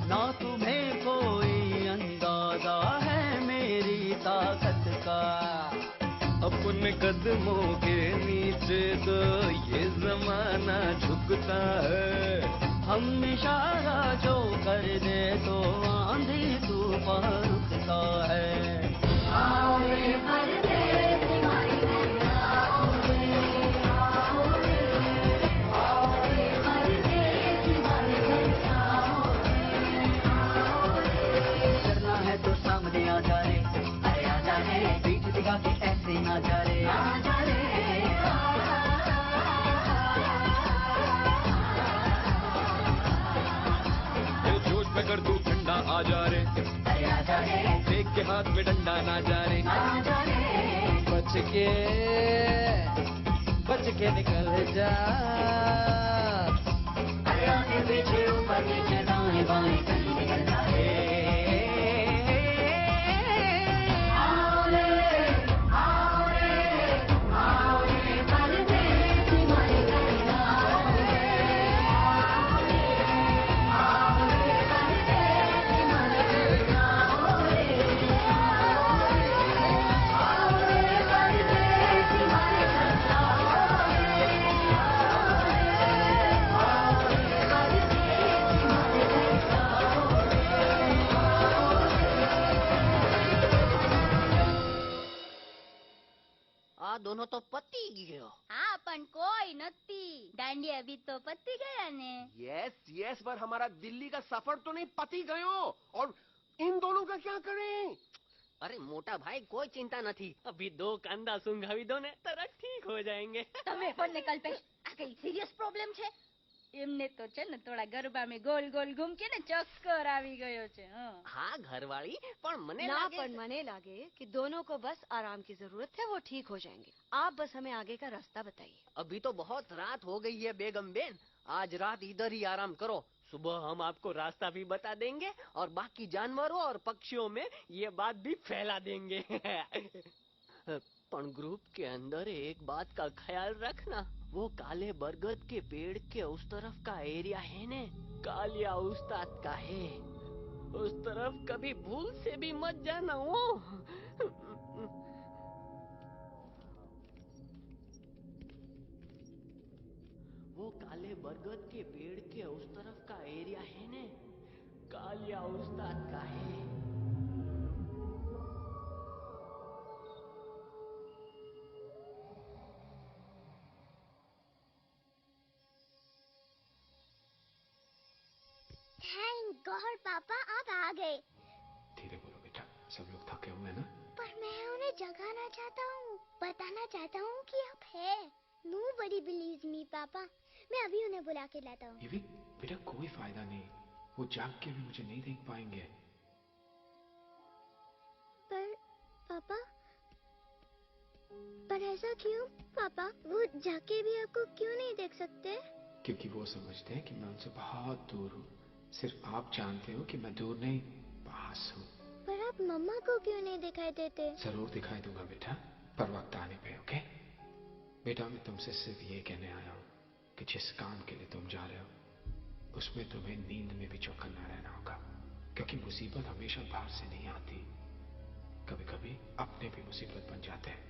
ना तुम्हें कोई अंदाजा है मेरी ताकत का। अपने कदमों के नीचे तो ये जमाना झुकता है। हम इशारा जो कर दे तो आंधी तूफान रुकता है। आओ रे परदेस हमारे घर आओ रे, आओ रे, आओ रे परदेस हमारे घर आओ रे, आओ रे। डरना है तो सामने आ जा रे, अरे आ जा रे, पीठ दिखा के ऐसे ना जा रे, आ जा रे। कर तू ठंडा आ जा रे, अरे आ जा रे, देख के हाथ में डंडा ना जा रे, आ जा रे। बच के निकल जा। अरे आगे पीछे ऊपर नीचे दाएं बाएं कहीं निकल जा रे। आओ रे, आओ रे, आओ रे परदेस हमारे घर आओ रे, आओ रे, आओ रे परदेस हमारे घर आओ रे, आओ रे परदेस हमारे घर आओ रे, आओ रे परदेस हमारे घर आओ रे। आ दोनों तो पति गयो। हाँ पण कोई नती दांडिया भी तो पति गया ने। यस पर हमारा दिल्ली का सफर तो नहीं पति गयो। और इन दोनों का क्या करें? अरे मोटा भाई कोई चिंता नहीं, अभी 2 कांदा सुंघावी दो ने तरह ठीक हो जाएंगे। તમે પણ ને કલ્પેશ આ કઈ સિરિયસ પ્રોબ્લેમ છે? એમને તો છે ને થોડા ગરબામાં ગોલ ગોલ ઘૂમકે ને ચક્કર આવી ગયો છે। हाँ घरवाली पर मने ना लागे पर मने लागे कि दोनों को बस आराम की जरूरत है, वो ठीक हो जाएंगे। आप बस हमें आगे का रास्ता बताइए। अभी तो बहुत रात हो गई है बेगम बेन, आज रात इधर ही आराम करो, सुबह हम आपको रास्ता भी बता देंगे और बाकी जानवरों और पक्षियों में ये बात भी फैला देंगे। पण ग्रुप के अंदर एक बात का ख्याल रखना, वो काले बरगद के पेड़ के उस तरफ का एरिया है ने कालिया उस्ताद का है, उस तरफ कभी भूल से भी मत जाना। वो काले बरगद के पेड़ के उस तरफ का एरिया है ने कालिया उस्ताद का है। थैंक गॉड पापा आप आ गए। धीरे बोलो बेटा, सब लोग थके हुए हैं ना। पर मैं उन्हें जगाना चाहता हूँ, बताना चाहता हूँ कि आप है। Nobody believes me पापा, मैं अभी उन्हें बुला के लाता हूँ। ये बेटा कोई फायदा नहीं, वो जाग के भी मुझे नहीं देख पाएंगे। पर ऐसा क्यों पापा? वो जाके भी आपको क्यों नहीं देख सकते? क्योंकि वो समझते हैं कि मैं उनसे बहुत दूर हूँ। सिर्फ आप जानते हो कि मैं दूर नहीं, पास हूँ। पर आप मम्मा को क्यों नहीं दिखाई देते? जरूर दिखाई दूंगा बेटा, पर वक्त आने पे। ओके बेटा, मैं तुमसे सिर्फ ये कहने आया हूँ कि जिस काम के लिए तुम जा रहे हो उसमें तुम्हें नींद में भी चौकन्ना रहना होगा, क्योंकि मुसीबत हमेशा बाहर से नहीं आती, कभी कभी अपने भी मुसीबत बन जाते हैं।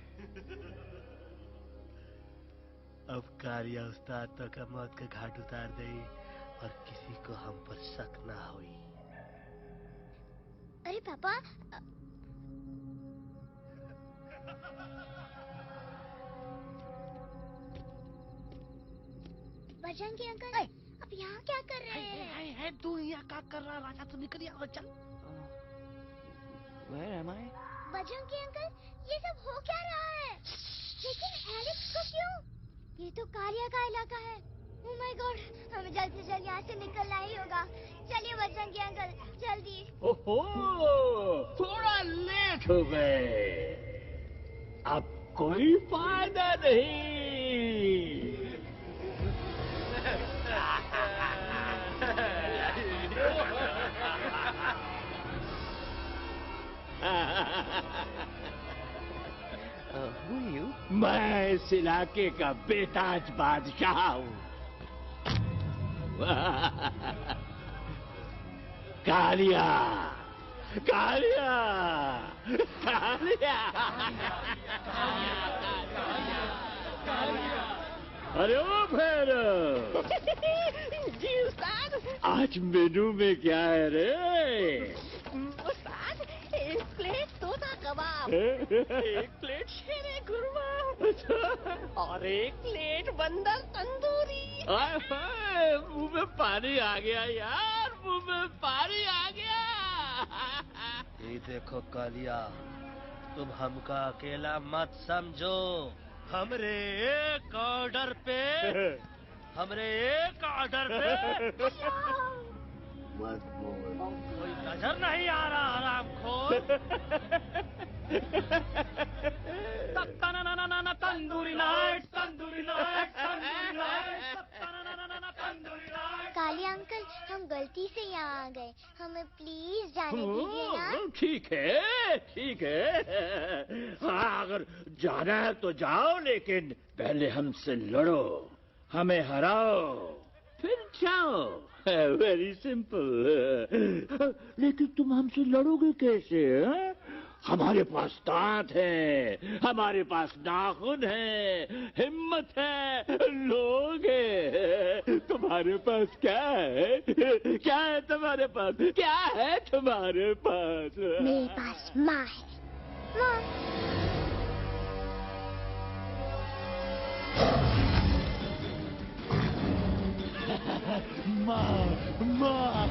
अब कालिया उस्ताद तो का मौत का घाट उतार दे और किसी को हम पर शक ना हुई। अरे पापा बजरंगी अंकल अब यहाँ क्या कर रहे हैं? है तू यहाँ क्या कर रहा? राजा तो निकल यहाँ, चल। Where am I? Bajrangi uncle ये सब हो क्या रहा है? लेकिन एलेक्स को क्यों? ये तो कालिया का इलाका है। ओह माय गॉड, हमें जल्द से जल्द यहाँ से निकलना ही होगा। चलिए बजरंगी अंकल जल्दी। ओहो, थोड़ा लेट हो गए, अब कोई फायदा नहीं। Who are you? मैं इस इलाके का बेताज बादशाह हूँ। कालिया कालिया कालिया अरे ओ भैरव जी उस्ताद। आज मेनू में क्या है रे? उस्ताद, 1 प्लेट तोता कबाब, 1 प्लेट शेरे खुरमा और 1 प्लेट बंदर तंदूरी। आय हाय, मुंह में पानी आ गया यार, मुंह में पानी आ गया। ये देखो कालिया, तुम हमका अकेला मत समझो। हमरे एक ऑर्डर पे मत बोल। कोई नजर नहीं आ रहा हरामखोर। Tandoori night, tandoori night, tandoori night, tandoori night. Kalia uncle, हम गलती से यहाँ आ गए, हमें प्लीज जाने दीजिए ना। ठीक है, ठीक है। हाँ, अगर जाना है तो जाओ, लेकिन पहले हमसे लड़ो, हमें हराओ, फिर जाओ। Very simple. लेकिन तुम हमसे लड़ोगे कैसे? हमारे पास दांत है, हमारे पास नाखून है, हिम्मत है, लोग है। तुम्हारे पास क्या है? क्या है तुम्हारे पास? क्या है तुम्हारे पास? मेरे पास माँ है, माँ। माँ।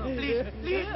प्लीज प्लीज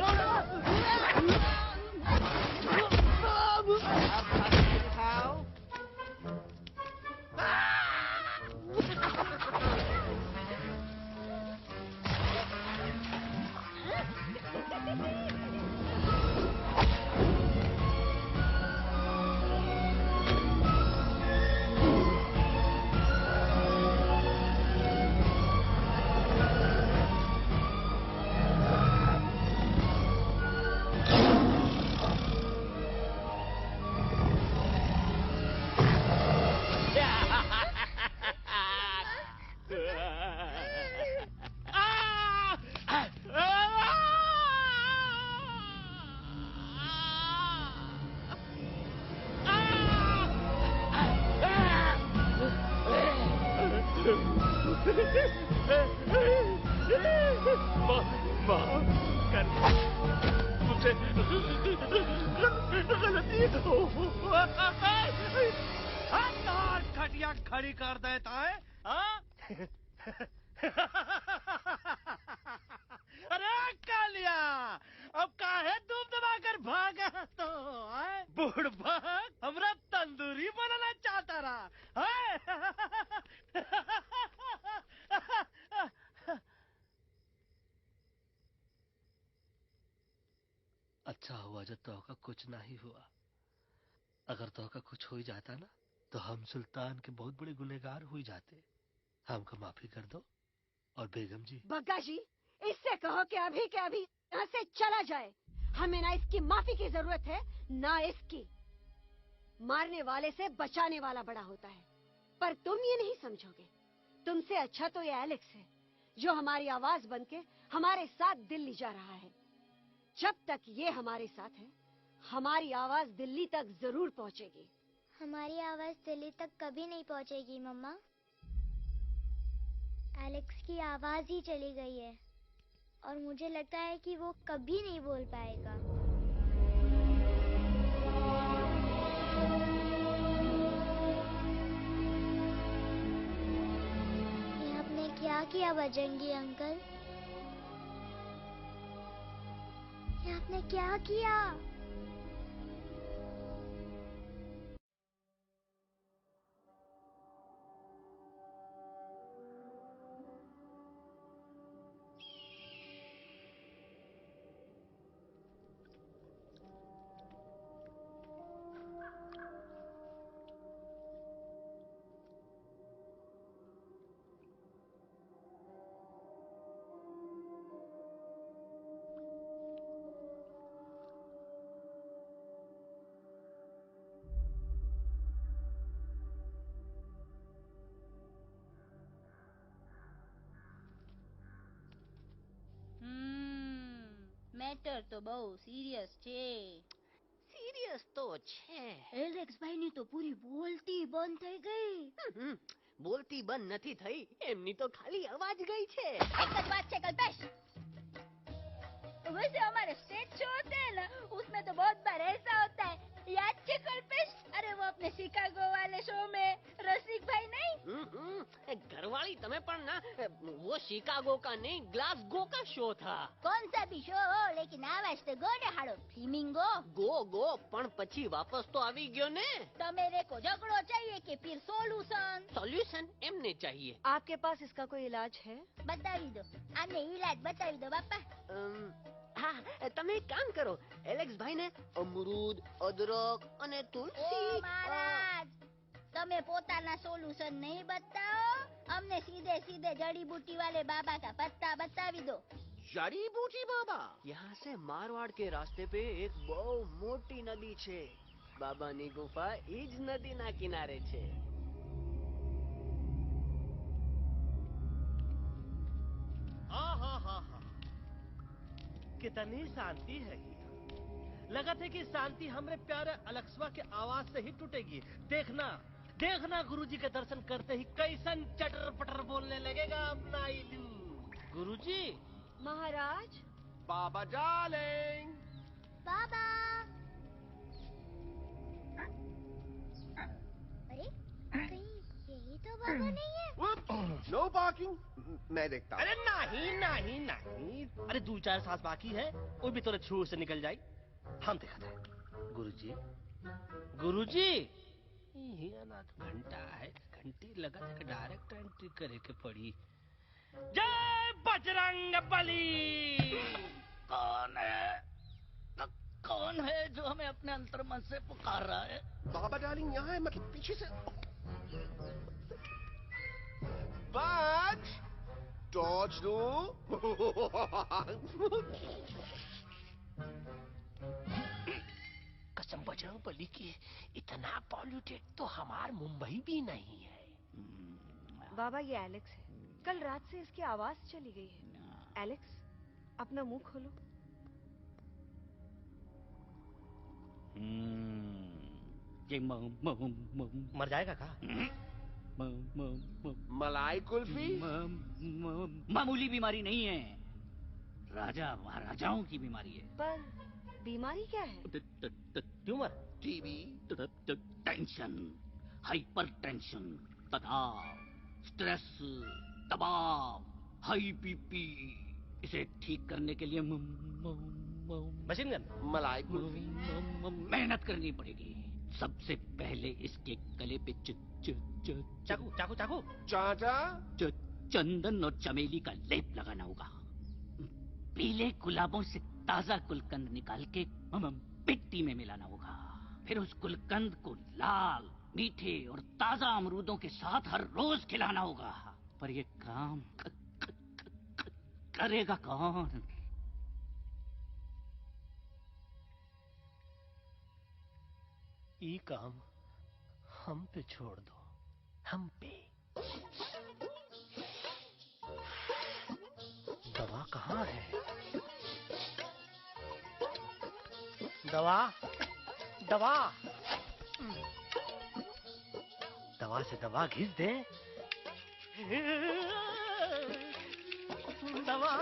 खटिया खड़ी कर देता है। अरे कालिया, अब काहे धूप दबाकर भागा तो? बुढ़बा हमरा तंदूरी बनाना चाहता रहा। अच्छा हुआ जो तो का कुछ नहीं हुआ। अगर तो का कुछ हो ही जाता ना, तो हम सुल्तान के बहुत बड़े गुनहगार हो जाते। हमको माफी कर दो। और बेगम जी, बग्गा जी, इससे कहो कि अभी के अभी यहाँ से चला जाए। हमें ना इसकी माफी की जरूरत है, ना इसकी। मारने वाले से बचाने वाला बड़ा होता है, पर तुम ये नहीं समझोगे। तुमसे अच्छा तो ये एलेक्स है, जो हमारी आवाज बनके हमारे साथ दिल्ली जा रहा है। जब तक ये हमारे साथ है, हमारी आवाज दिल्ली तक जरूर पहुंचेगी। हमारी आवाज दिल्ली तक कभी नहीं पहुंचेगी मम्मा। एलेक्स की आवाज ही चली गई है और मुझे लगता है कि वो कभी नहीं बोल पाएगा। ये आपने क्या किया बजरंगी अंकल? ये आपने क्या किया? મેટર તો બહુ સિરિયસ છે. સિરિયસ તો છે. એલેક્સ ભાઈની તો પૂરી બોલતી બંધ થઈ ગઈ. બોલતી બંધ નથી થઈ, એમની તો ખાલી અવાજ ગઈ છે. એક જ વાત છે કલ્પેશ, वैसे हमारे स्टेज शो होते हैं ना, उसमें तो बहुत बार ऐसा होता है. याद है कल्पेश? अरे वो अपने शिकागो वाले शो में रसिक भाई नहीं? घरवाली तमें पण ना, वो शिकागो का नहीं ग्लासगो का शो था. कौन सा भी शो हो, लेकिन आवाज तो गोडे हाड़ो फ्लेमिंगो. गो पण પછી વાપસ તો આવી ગયો ને. मेरे को झगड़ो चाहिए कि फिर सोल्यूशन? सोल्यूशन एमने चाहिए. आपके पास इसका कोई इलाज है? बतावी दो, आने इलाज बतावी दो बापा. હા, તમે એક કામ કરો, એલેક્સ ભાઈને અમરૂદ, અદરક અને તુલસી. ओ महाराज, તમે પોતાના સોલ્યુશન नहीं बताओ, हमने सीधे सीधे जड़ी बूटी वाले बाबा का पत्ता बतावी दो. जड़ी बूटी बाबा? यहाँ से मारवाड़ के रास्ते पे एक बहु मोटी नदी છે. બાબાની ગુફા ઈ જ નદીના કિનારે છે. कितनी शांति है ये। लगा था कि शांति हमरे प्यारे अलक्सवा के आवाज से ही टूटेगी। देखना देखना गुरुजी के दर्शन करते ही कैसन चटर पटर बोलने लगेगा अपना इलू। गुरुजी। महाराज। बाबा डार्लिंग। बाबा। अरे कहीं यही तो बाबा नहीं है? नो पार्किंग, मैं देखता हूँ। अरे नहीं, अरे 2-4 सांस बाकी है, वो भी तोरे छू से निकल जाए। हम देखा था गुरुजी ये ना तो घंटा है, घंटी लगा था डायरेक्ट एंट्री करे के पड़ी। जय बजरंग बली। कौन है जो हमें अपने अंतर्मन से पुकार रहा है? बाबा डार्लिंग यहाँ है, मतलब पीछे से। बच टॉर्च दो। कसम बजरंग बली की, इतना पॉल्यूटेड तो हमार मुंबई भी नहीं है। बाबा ये एलेक्स है, कल रात से इसकी आवाज चली गई है। एलेक्स अपना मुंह खोलो। ये मर जाएगा का? मलाई कुल्फी? मामूली बीमारी नहीं है, राजा महाराजाओं की बीमारी है। पर बीमारी क्या है? Tumour, TB, tension, hyper tension, तनाव, स्ट्रेस, दबाव, हाई बीपी। इसे ठीक करने के लिए मशीन गन, मलाई कुल्फी, मेहनत करनी पड़ेगी। सबसे पहले इसके गले पे चाकू चाकू चाकू चाचा चंदन और चमेली का लेप लगाना होगा। पीले गुलाबों से ताजा गुलकंद निकाल के मिट्टी में मिलाना होगा। फिर उस गुलकंद को लाल, मीठे और ताजा अमरूदों के साथ हर रोज खिलाना होगा। पर ये काम करेगा कौन? ये काम हम पे छोड़ दो, हम पे। दवा कहाँ है? दवा, दवा, दवा से दवा घिस दे। दवा,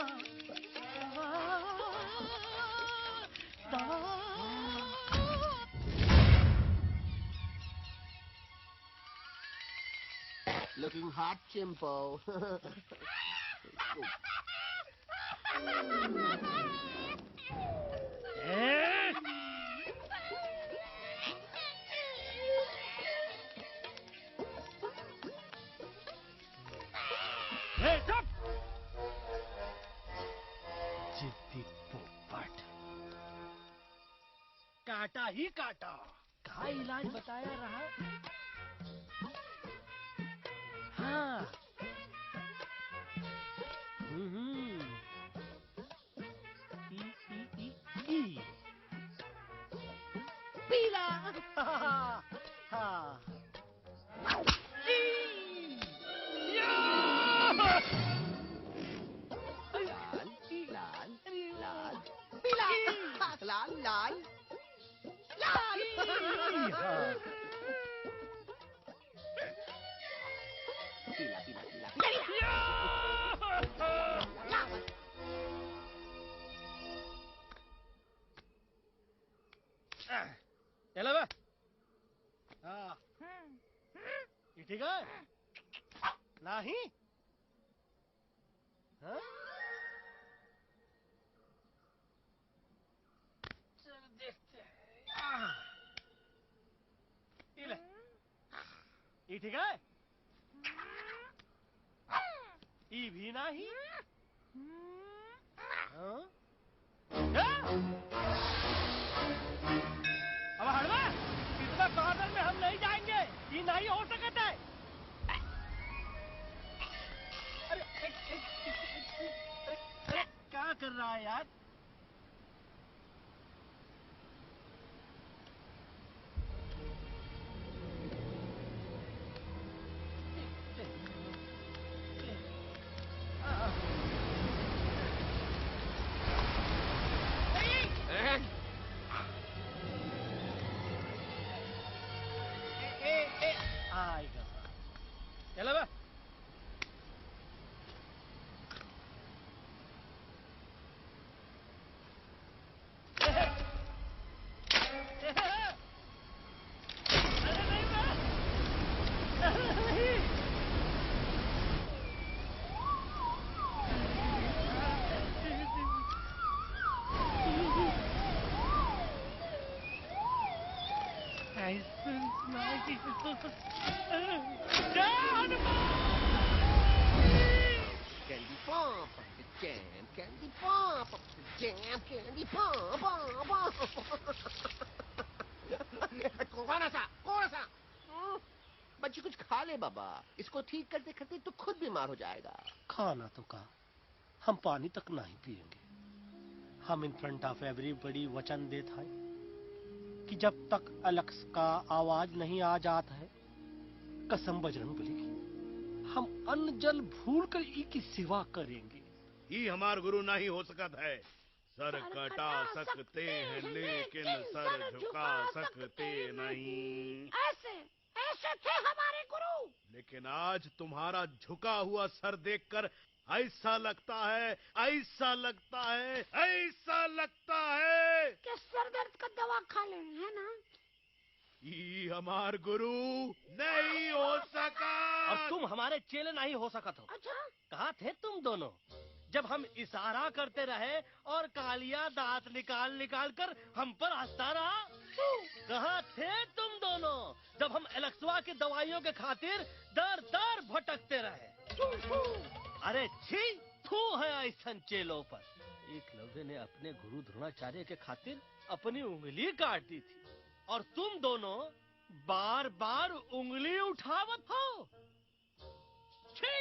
दवा, दवा। Looking hot, Chimpo. जिद्दी पोपट, काटा ही काटा। क्या इलाज बताया रहा? हाँ। ई। पीला। हाँ। लाल लाल लाल। पीला पीला पीला पीला। चलो बे। हाँ। ये ठीक है? नहीं? हाँ? चलो देखते हैं। ये ले। ये ठीक है? ये भी नहीं? हाँ? अब हड़वा, इतना कॉर्नर में हम नहीं जाएंगे, ये नहीं हो सकता है। अरे, अरे क्या कर रहा है यार? आएगा। चलो बे। Candy pop, jam, candy pop, jam, candy pop, कौन सा? बच्ची कुछ खा ले बाबा, इसको ठीक करते करते तो खुद बीमार हो जाएगा। खाना तो कहा, हम पानी तक नहीं पिएंगे। हम इन फ्रंट ऑफ एवरीबॉडी वचन देता है कि जब तक एलेक्स का आवाज नहीं आ जाता है, कसम बजरंगबली की, हम अन्न जल भूल कर ई की सेवा करेंगे। ये हमार गुरु नहीं हो सकता है। सर कटा सकते हैं लेकिन सर झुका सकते नहीं। ऐसे ऐसे थे हमारे गुरु। लेकिन आज तुम्हारा झुका हुआ सर देखकर ऐसा लगता है, ऐसा लगता है, ऐसा लगता है कि सर दर्द का दवा खा ले, है ना? ये हमार गुरु नहीं हो सका। और तुम हमारे चेले नहीं हो सका तो। अच्छा? कहाँ थे तुम दोनों जब हम इशारा करते रहे और कालिया दांत निकाल निकाल कर हम पर हंसता रहा? कहाँ थे तुम दोनों जब हम एलेक्सवा की दवाइयों के खातिर दर दर भटकते रहे? अरे छी, थू है ऐसन चेलों पर। एकलव्य ने अपने गुरु द्रोणाचार्य के खातिर अपनी उंगली काट दी थी और तुम दोनों बार बार उंगली उठावत हो। छी,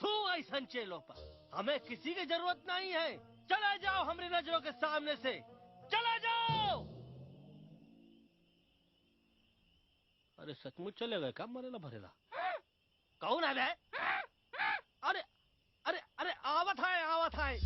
थू ऐसन चेलों पर। हमें किसी की जरूरत नहीं है। चले जाओ हमारी नजरों के सामने से, चले जाओ। अरे सचमुच चले गए क्या मरेला भरेला? कौन है बे? अरे अरे अरे आवत है आवत है।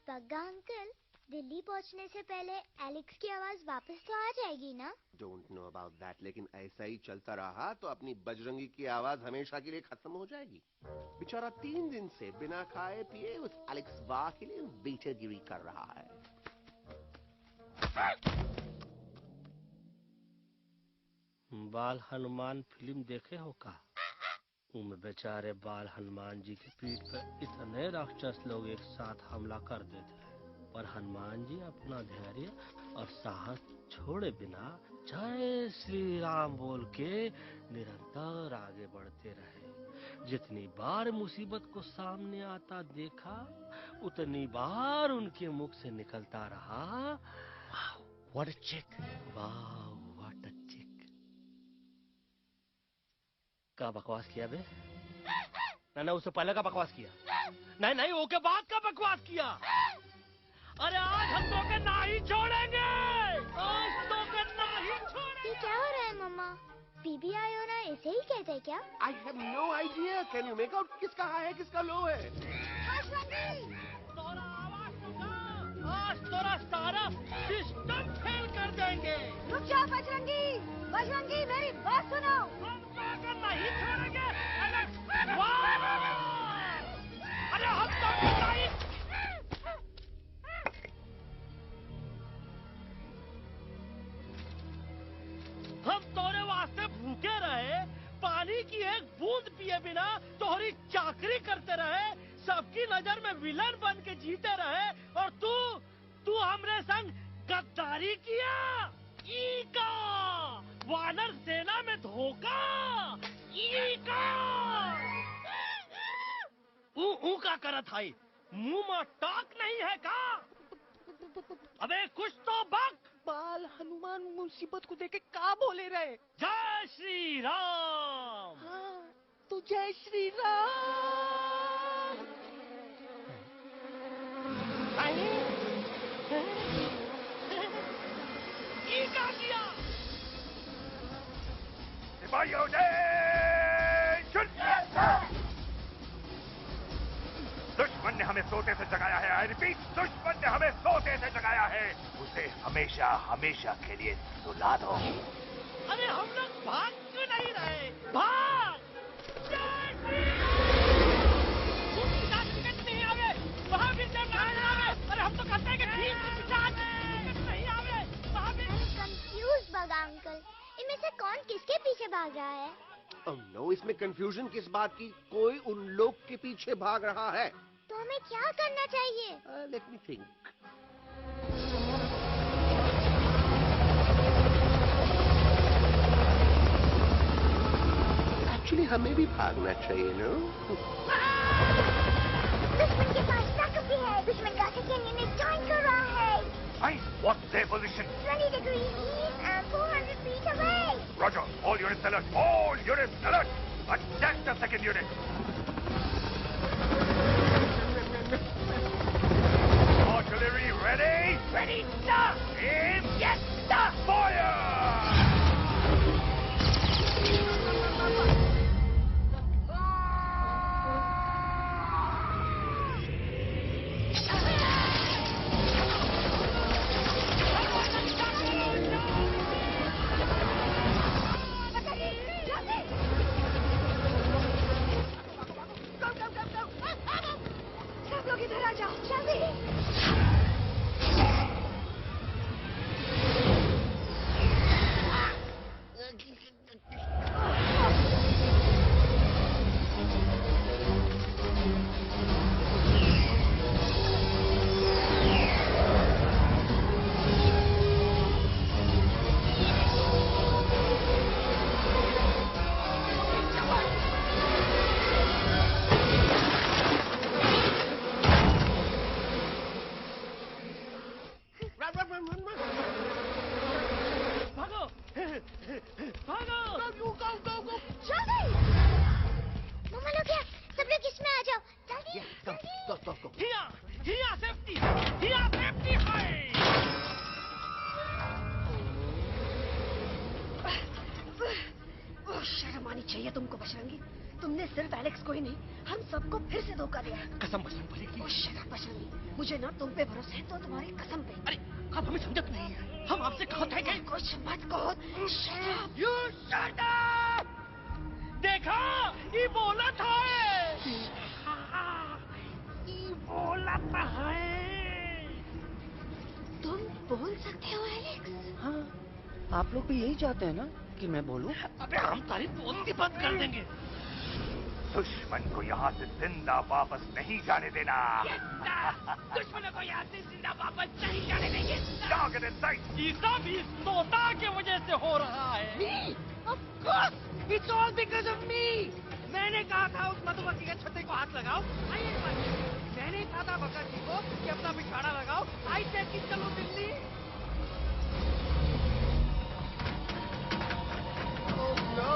पग्गा अंकल, दिल्ली पहुंचने से पहले एलेक्स की आवाज वापस तो आ जाएगी ना? डोंट नो अबाउट दैट, लेकिन ऐसा ही चलता रहा तो अपनी बजरंगी की आवाज हमेशा के लिए खत्म हो जाएगी। बेचारा 3 दिन से बिना खाए पिए उस एलेक्स वाह के लिए बेटेगिरी कर रहा है। बाल हनुमान फिल्म देखे हो का? उनमें बेचारे बाल हनुमान जी की पीठ पर इतने राक्षस लोग एक साथ हमला कर देते हैं, पर हनुमान जी अपना धैर्य और साहस छोड़े बिना जय श्री राम बोल के निरंतर आगे बढ़ते रहे। जितनी बार मुसीबत को सामने आता देखा, उतनी बार उनके मुख से निकलता रहा, व्हाट अ चिक, वाह व्हाट अ चिक। का बकवास किया बे? ना उससे पहले का बकवास किया? नहीं वो के बाद का बकवास किया। अरे आज हम तो के नहीं छोड़ेंगे, आज तो के नहीं छोड़ेंगे। ये क्या हो रहा है मम्मा? बीबी आयो ना ऐसे ही कहते हैं क्या? I have no idea. Can you make out किसका हाई है किसका लो है? तोरा आवाज सुना, आज तोरा सारा सिस्टम फेल कर देंगे। रुक जाओ बजरंगी, बजरंगी मेरी बात सुनो। नहीं छोड़ेंगे। अरे हम तो नहीं। हम तोरे वास्ते भूखे रहे, पानी की एक बूंद पिए बिना तोहरी चाकरी करते रहे, सबकी नजर में विलन बन के जीते रहे, और तू हमरे संग गद्दारी किया। ई का वानर सेना में धोखा, का करत है, मुंह में टाक नहीं है का? अबे कुछ तो बक। बाल हनुमान मुसीबत को देखे का बोले रहे? जय श्री राम। हाँ, तो जय श्री राम। ये क्या किया? सिपाहियों दुश्मन ने हमें सोते से जगाया है। आई रिपीट, दुश्मन ने हमें सोते से जगाया है। उसे हमेशा हमेशा के लिए सुला दो। अरे हम लोग भाग क्यों नहीं रहे? भाग! नहीं आवे, वहाँ भी जब नहीं आवे। अरे हम तो कहते हैं कि नहीं आवे, वहाँ भी। कंफ्यूज बगा अंकल, इनमें से कौन किसके पीछे भाग रहा है? नो, इसमें कंफ्यूजन किस बात की? कोई उन लोग के पीछे भाग रहा है। तो हमें क्या करना चाहिए? Let me think. एक्चुअली हमें भी भागना चाहिए, नो? दुश्मन के पास ताकत भी है। दुश्मन का सेकेंड यूनिट ज्वाइन कर रहा है। What's their position? 20 degrees east and 400 feet away. Roger. All units alert. All units alert. Attack the second unit. Artillery ready? Ready, sir. Aim. Yes, sir. Fire! तुमने सिर्फ एलेक्स को ही नहीं, हम सबको फिर से धोखा दिया है। कसम बजरंग बली की। बजरंगी, मुझे ना तुम पे भरोसा है तो तुम्हारी कसम पे। अरे आप हमें समझत नहीं है, हम आपसे कहते हैं कि कुछ मत कहो। You shut up! देखा, ये बोला था। ये बोला था। तुम बोल सकते हो एलेक्स? हाँ, आप लोग भी यही चाहते हैं ना कि मैं बोलूं? अबे हम तारी बोलती बंद कर देंगे। दुश्मन को यहाँ से जिंदा वापस नहीं जाने देना। दुश्मनों को यहाँ से जिंदा वापस नहीं जाने देंगे। Target in sight. ये सब इस तोता की वजह से हो रहा है। Me? Of course, it's all because of me. मैंने कहा था उस मधुमक्खी के छत्ते को हाथ लगाओ। मैंने कहा था बकर जी को कि अपना पिछाड़ा लगाओ। आई सेड कि चलो दिल्ली। Oh no!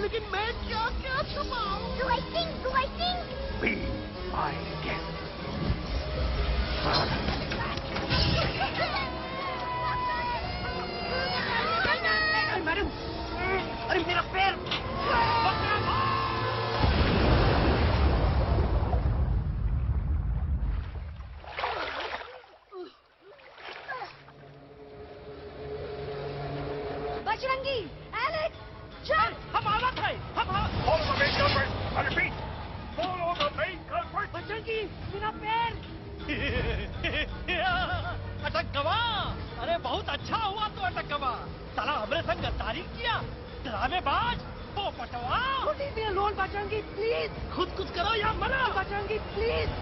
लेकिन मैं क्या क्या छुपाऊं? Do I think? Be my guest. Madam, अरे मेरा पैर! बजरंगी, एलेक्स, चल! हम आवाज है, Follow the main culprit. I repeat, follow the main culprit. Bajrangi, मेरा पैर! अटक गवा! अरे बहुत अच्छा हुआ तो अटक गवा। साला हमरे संग गद्दारी किया, ड्रामेबाज, पोपटवा। Leave me alone, Bajrangi, please. खुद कुछ करो या मरो। Bajrangi, please.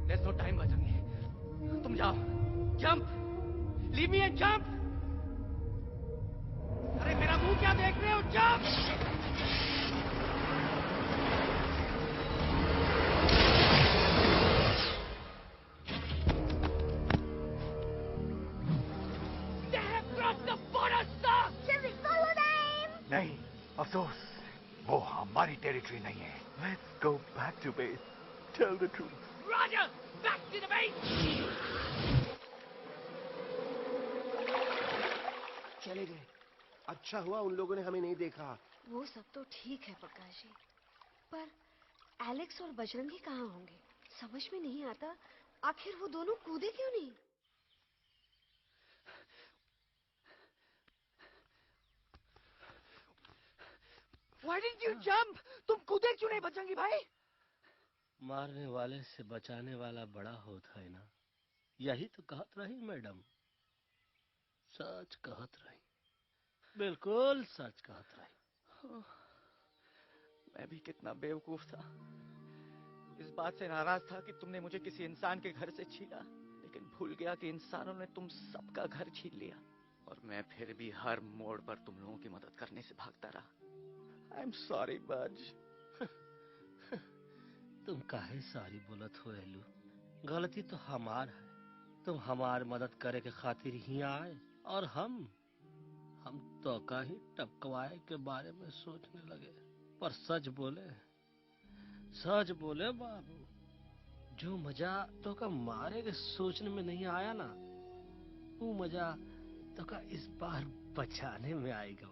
There's no time, Bajrangi. तुम जाओ, jump, leave me and jump। अरे मेरा मुंह क्या देख रहे हो? jump! They have crossed the border, sir! Shall we follow them? नहीं, अफसोस, वो हमारी टेरिटरी नहीं है। Let's go back to base. Tell the truth. Roger, back to the base! चले गए। अच्छा हुआ उन लोगों ने हमें नहीं देखा। वो सब तो ठीक है प्रकाश जी, पर एलेक्स और बजरंगी कहाँ होंगे? समझ में नहीं आता, आखिर वो दोनों कूदे क्यों नहीं? Why didn't you jump? तुम कूदे क्यों नहीं बजरंगी भाई? मारने वाले से बचाने वाला बड़ा होता है ना। यही तो कहत रही मैडम, सच कहत रही, बिल्कुल सच कहत रही। मैं भी कितना बेवकूफ था। इस बात से नाराज था कि तुमने मुझे किसी इंसान के घर से छीना, लेकिन भूल गया कि इंसानों ने तुम सबका घर छीन लिया, और मैं फिर भी हर मोड़ पर तुम लोगों की मदद करने से भागता रहा। आई एम सॉरी बज। तुम काहे सारी बोलत हो एलू? गलती तो हमार है। तुम हमार मदद करे के खातिर ही आए, और हम तो का ही टपकवाए के बारे में सोचने लगे। पर सच बोले बाबू, जो मजा तो का मारे के सोचने में नहीं आया ना, वो मजा तो का इस बार बचाने में आएगा।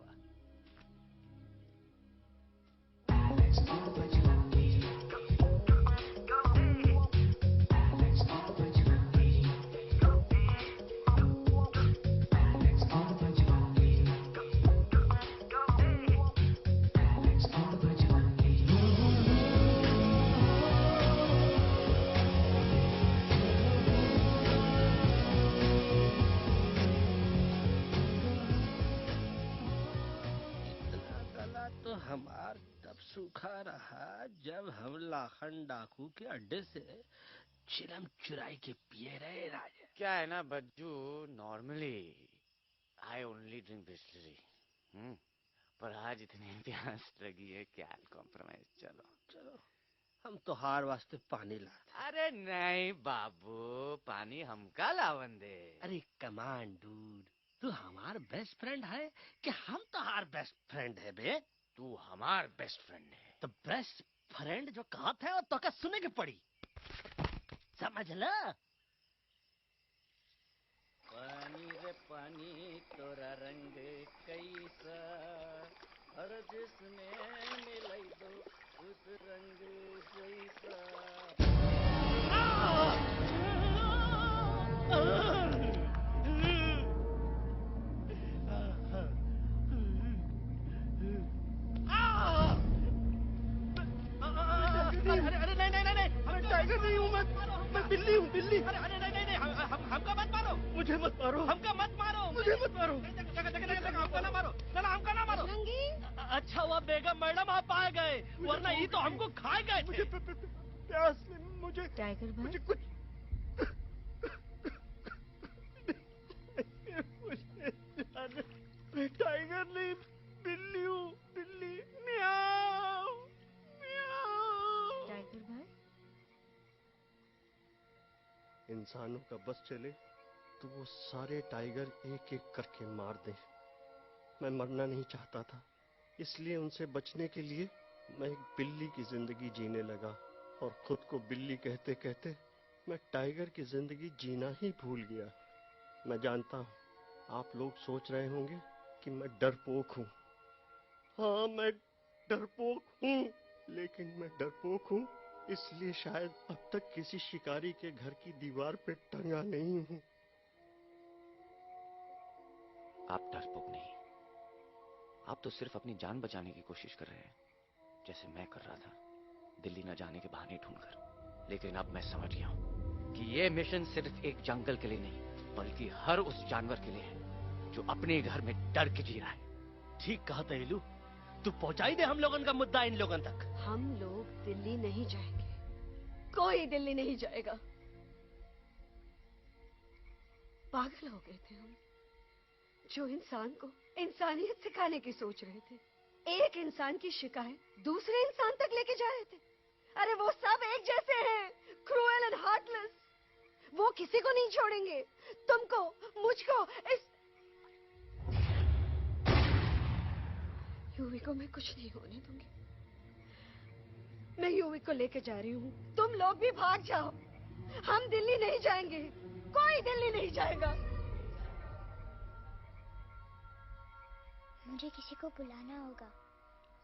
हमार तब सूखा रहा जब हम लाखन डाकू के अड्डे से चिलम चुराई के पिए रहे राजा। क्या है ना Bajju, normally I only drink Bisleri, पर आज इतनी प्यास लगी है क्या कॉम्प्रोमाइज। चलो चलो हम तो हार वास्ते पानी लाते। अरे नहीं बाबू, पानी हमका लावन दे। अरे कमान डूड, तू हमार बेस्ट फ्रेंड है कि हम तो हार बेस्ट फ्रेंड है बे। तू हमार बेस्ट फ्रेंड है तो बेस्ट फ्रेंड जो कहा था वो तो का सुने की पड़ी, समझ ला। पानी रे पानी तोरा रंग कैसा, हर जिसमें मिलाई दो उस रंग जैसा। अरे नहीं नहीं नहीं, मैं टाइगर नहीं हूँ, मैं बिल्ली हूँ, बिल्ली। अरे नहीं नहीं, हमका मत मारो, मुझे मत मारो, हमका मत मारो, मुझे मत मारो, हमका ना मारो, चला हमका ना मारो। अच्छा हुआ बेगम मैडम आप आ गए, वरना ये तो हमको खा गए। मुझे प्यास में, मुझे टाइगर भाई, मुझे कुछ मैं टाइगर नहीं, बिल्ली हूँ, बिल्ली। म्याऊ म्याऊ। टाइगर भाई, इंसानों का बस चले तो वो सारे टाइगर एक एक करके मार दें। मैं मरना नहीं चाहता था, इसलिए उनसे बचने के लिए मैं एक बिल्ली की जिंदगी जीने लगा, और खुद को बिल्ली कहते कहते मैं टाइगर की जिंदगी जीना ही भूल गया। मैं जानता हूँ आप लोग सोच रहे होंगे कि मैं डरपोक हूँ। हाँ मैं डरपोक हूँ, लेकिन मैं डरपोक हूँ इसलिए शायद अब तक किसी शिकारी के घर की दीवार पे टंगा नहीं हूँ। आप डरपोक नहीं, आप तो सिर्फ अपनी जान बचाने की कोशिश कर रहे हैं, जैसे मैं कर रहा था दिल्ली न जाने के बहाने ढूंढकर। लेकिन अब मैं समझ गया हूं कि ये मिशन सिर्फ एक जंगल के लिए नहीं, बल्कि हर उस जानवर के लिए है जो अपने घर में डर के जी रहा है। ठीक कहा तेलू, तू पहुंचाई दे हम लोगों का मुद्दा इन लोगों तक। हम लोग दिल्ली नहीं जाएंगे, कोई दिल्ली नहीं जाएगा। पागल हो गए थे हम, जो इंसान को इंसानियत सिखाने की सोच रहे थे, एक इंसान की शिकायत दूसरे इंसान तक लेके जा रहे थे। अरे वो सब एक जैसे हैं, क्रूएल एंड हार्टलेस। वो किसी को नहीं छोड़ेंगे, तुमको, मुझको, इस यूवी को मैं कुछ नहीं होने दूंगी। मैं यूवी को लेके जा रही हूँ, तुम लोग भी भाग जाओ। हम दिल्ली नहीं जाएंगे, कोई दिल्ली नहीं जाएगा। मुझे किसी को बुलाना होगा,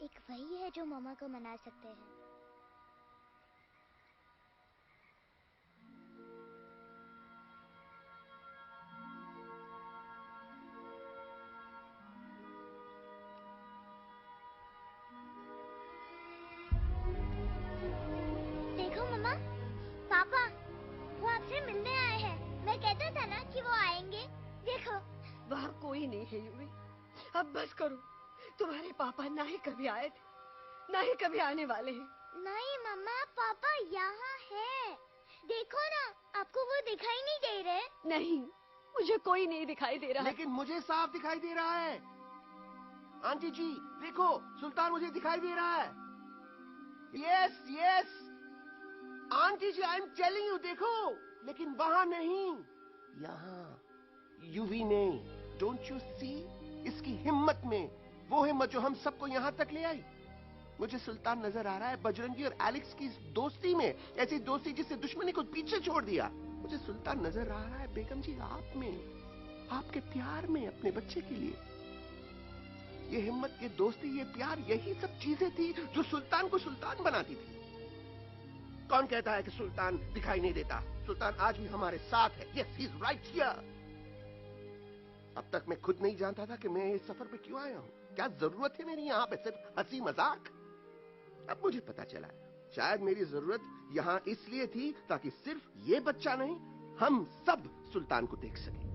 एक वही है जो मामा को मना सकते हैं। देखो मामा, पापा वो आपसे मिलने आए हैं। मैं कहता था ना कि वो आएंगे। देखो वहाँ कोई नहीं है यूवी, अब बस करो। तुम्हारे पापा ना ही कभी आए थे, ना ही कभी आने वाले हैं। नहीं मम्मा, पापा यहाँ है। देखो ना, आपको वो दिखाई नहीं दे रहे? नहीं, मुझे कोई नहीं दिखाई दे रहा। लेकिन मुझे साफ दिखाई दे रहा है। आंटी जी देखो, सुल्तान मुझे दिखाई दे रहा है। Yes yes aunty ji, I am telling you, देखो। लेकिन वहाँ नहीं, यहाँ यूवी ने। Don't you see? इसकी हिम्मत में, वो हिम्मत जो हम सबको यहाँ तक ले आई। मुझे सुल्तान नजर आ रहा है बजरंगी और एलेक्स की दोस्ती में, ऐसी दोस्ती जिससे दुश्मनी को पीछे छोड़ दिया। मुझे सुल्तान नजर आ रहा है बेगम जी आप में, आपके प्यार में अपने बच्चे के लिए। ये हिम्मत, ये दोस्ती, ये प्यार, यही सब चीजें थी जो सुल्तान को सुल्तान बनाती थी। कौन कहता है कि सुल्तान दिखाई नहीं देता? सुल्तान आज भी हमारे साथ है। Yes, he is right here. अब तक मैं खुद नहीं जानता था कि मैं इस सफर पे क्यों आया हूँ। क्या जरूरत है मेरी यहाँ पे सिर्फ हंसी मजाक? अब मुझे पता चला है, शायद मेरी जरूरत यहाँ इसलिए थी ताकि सिर्फ ये बच्चा नहीं, हम सब सुल्तान को देख सके।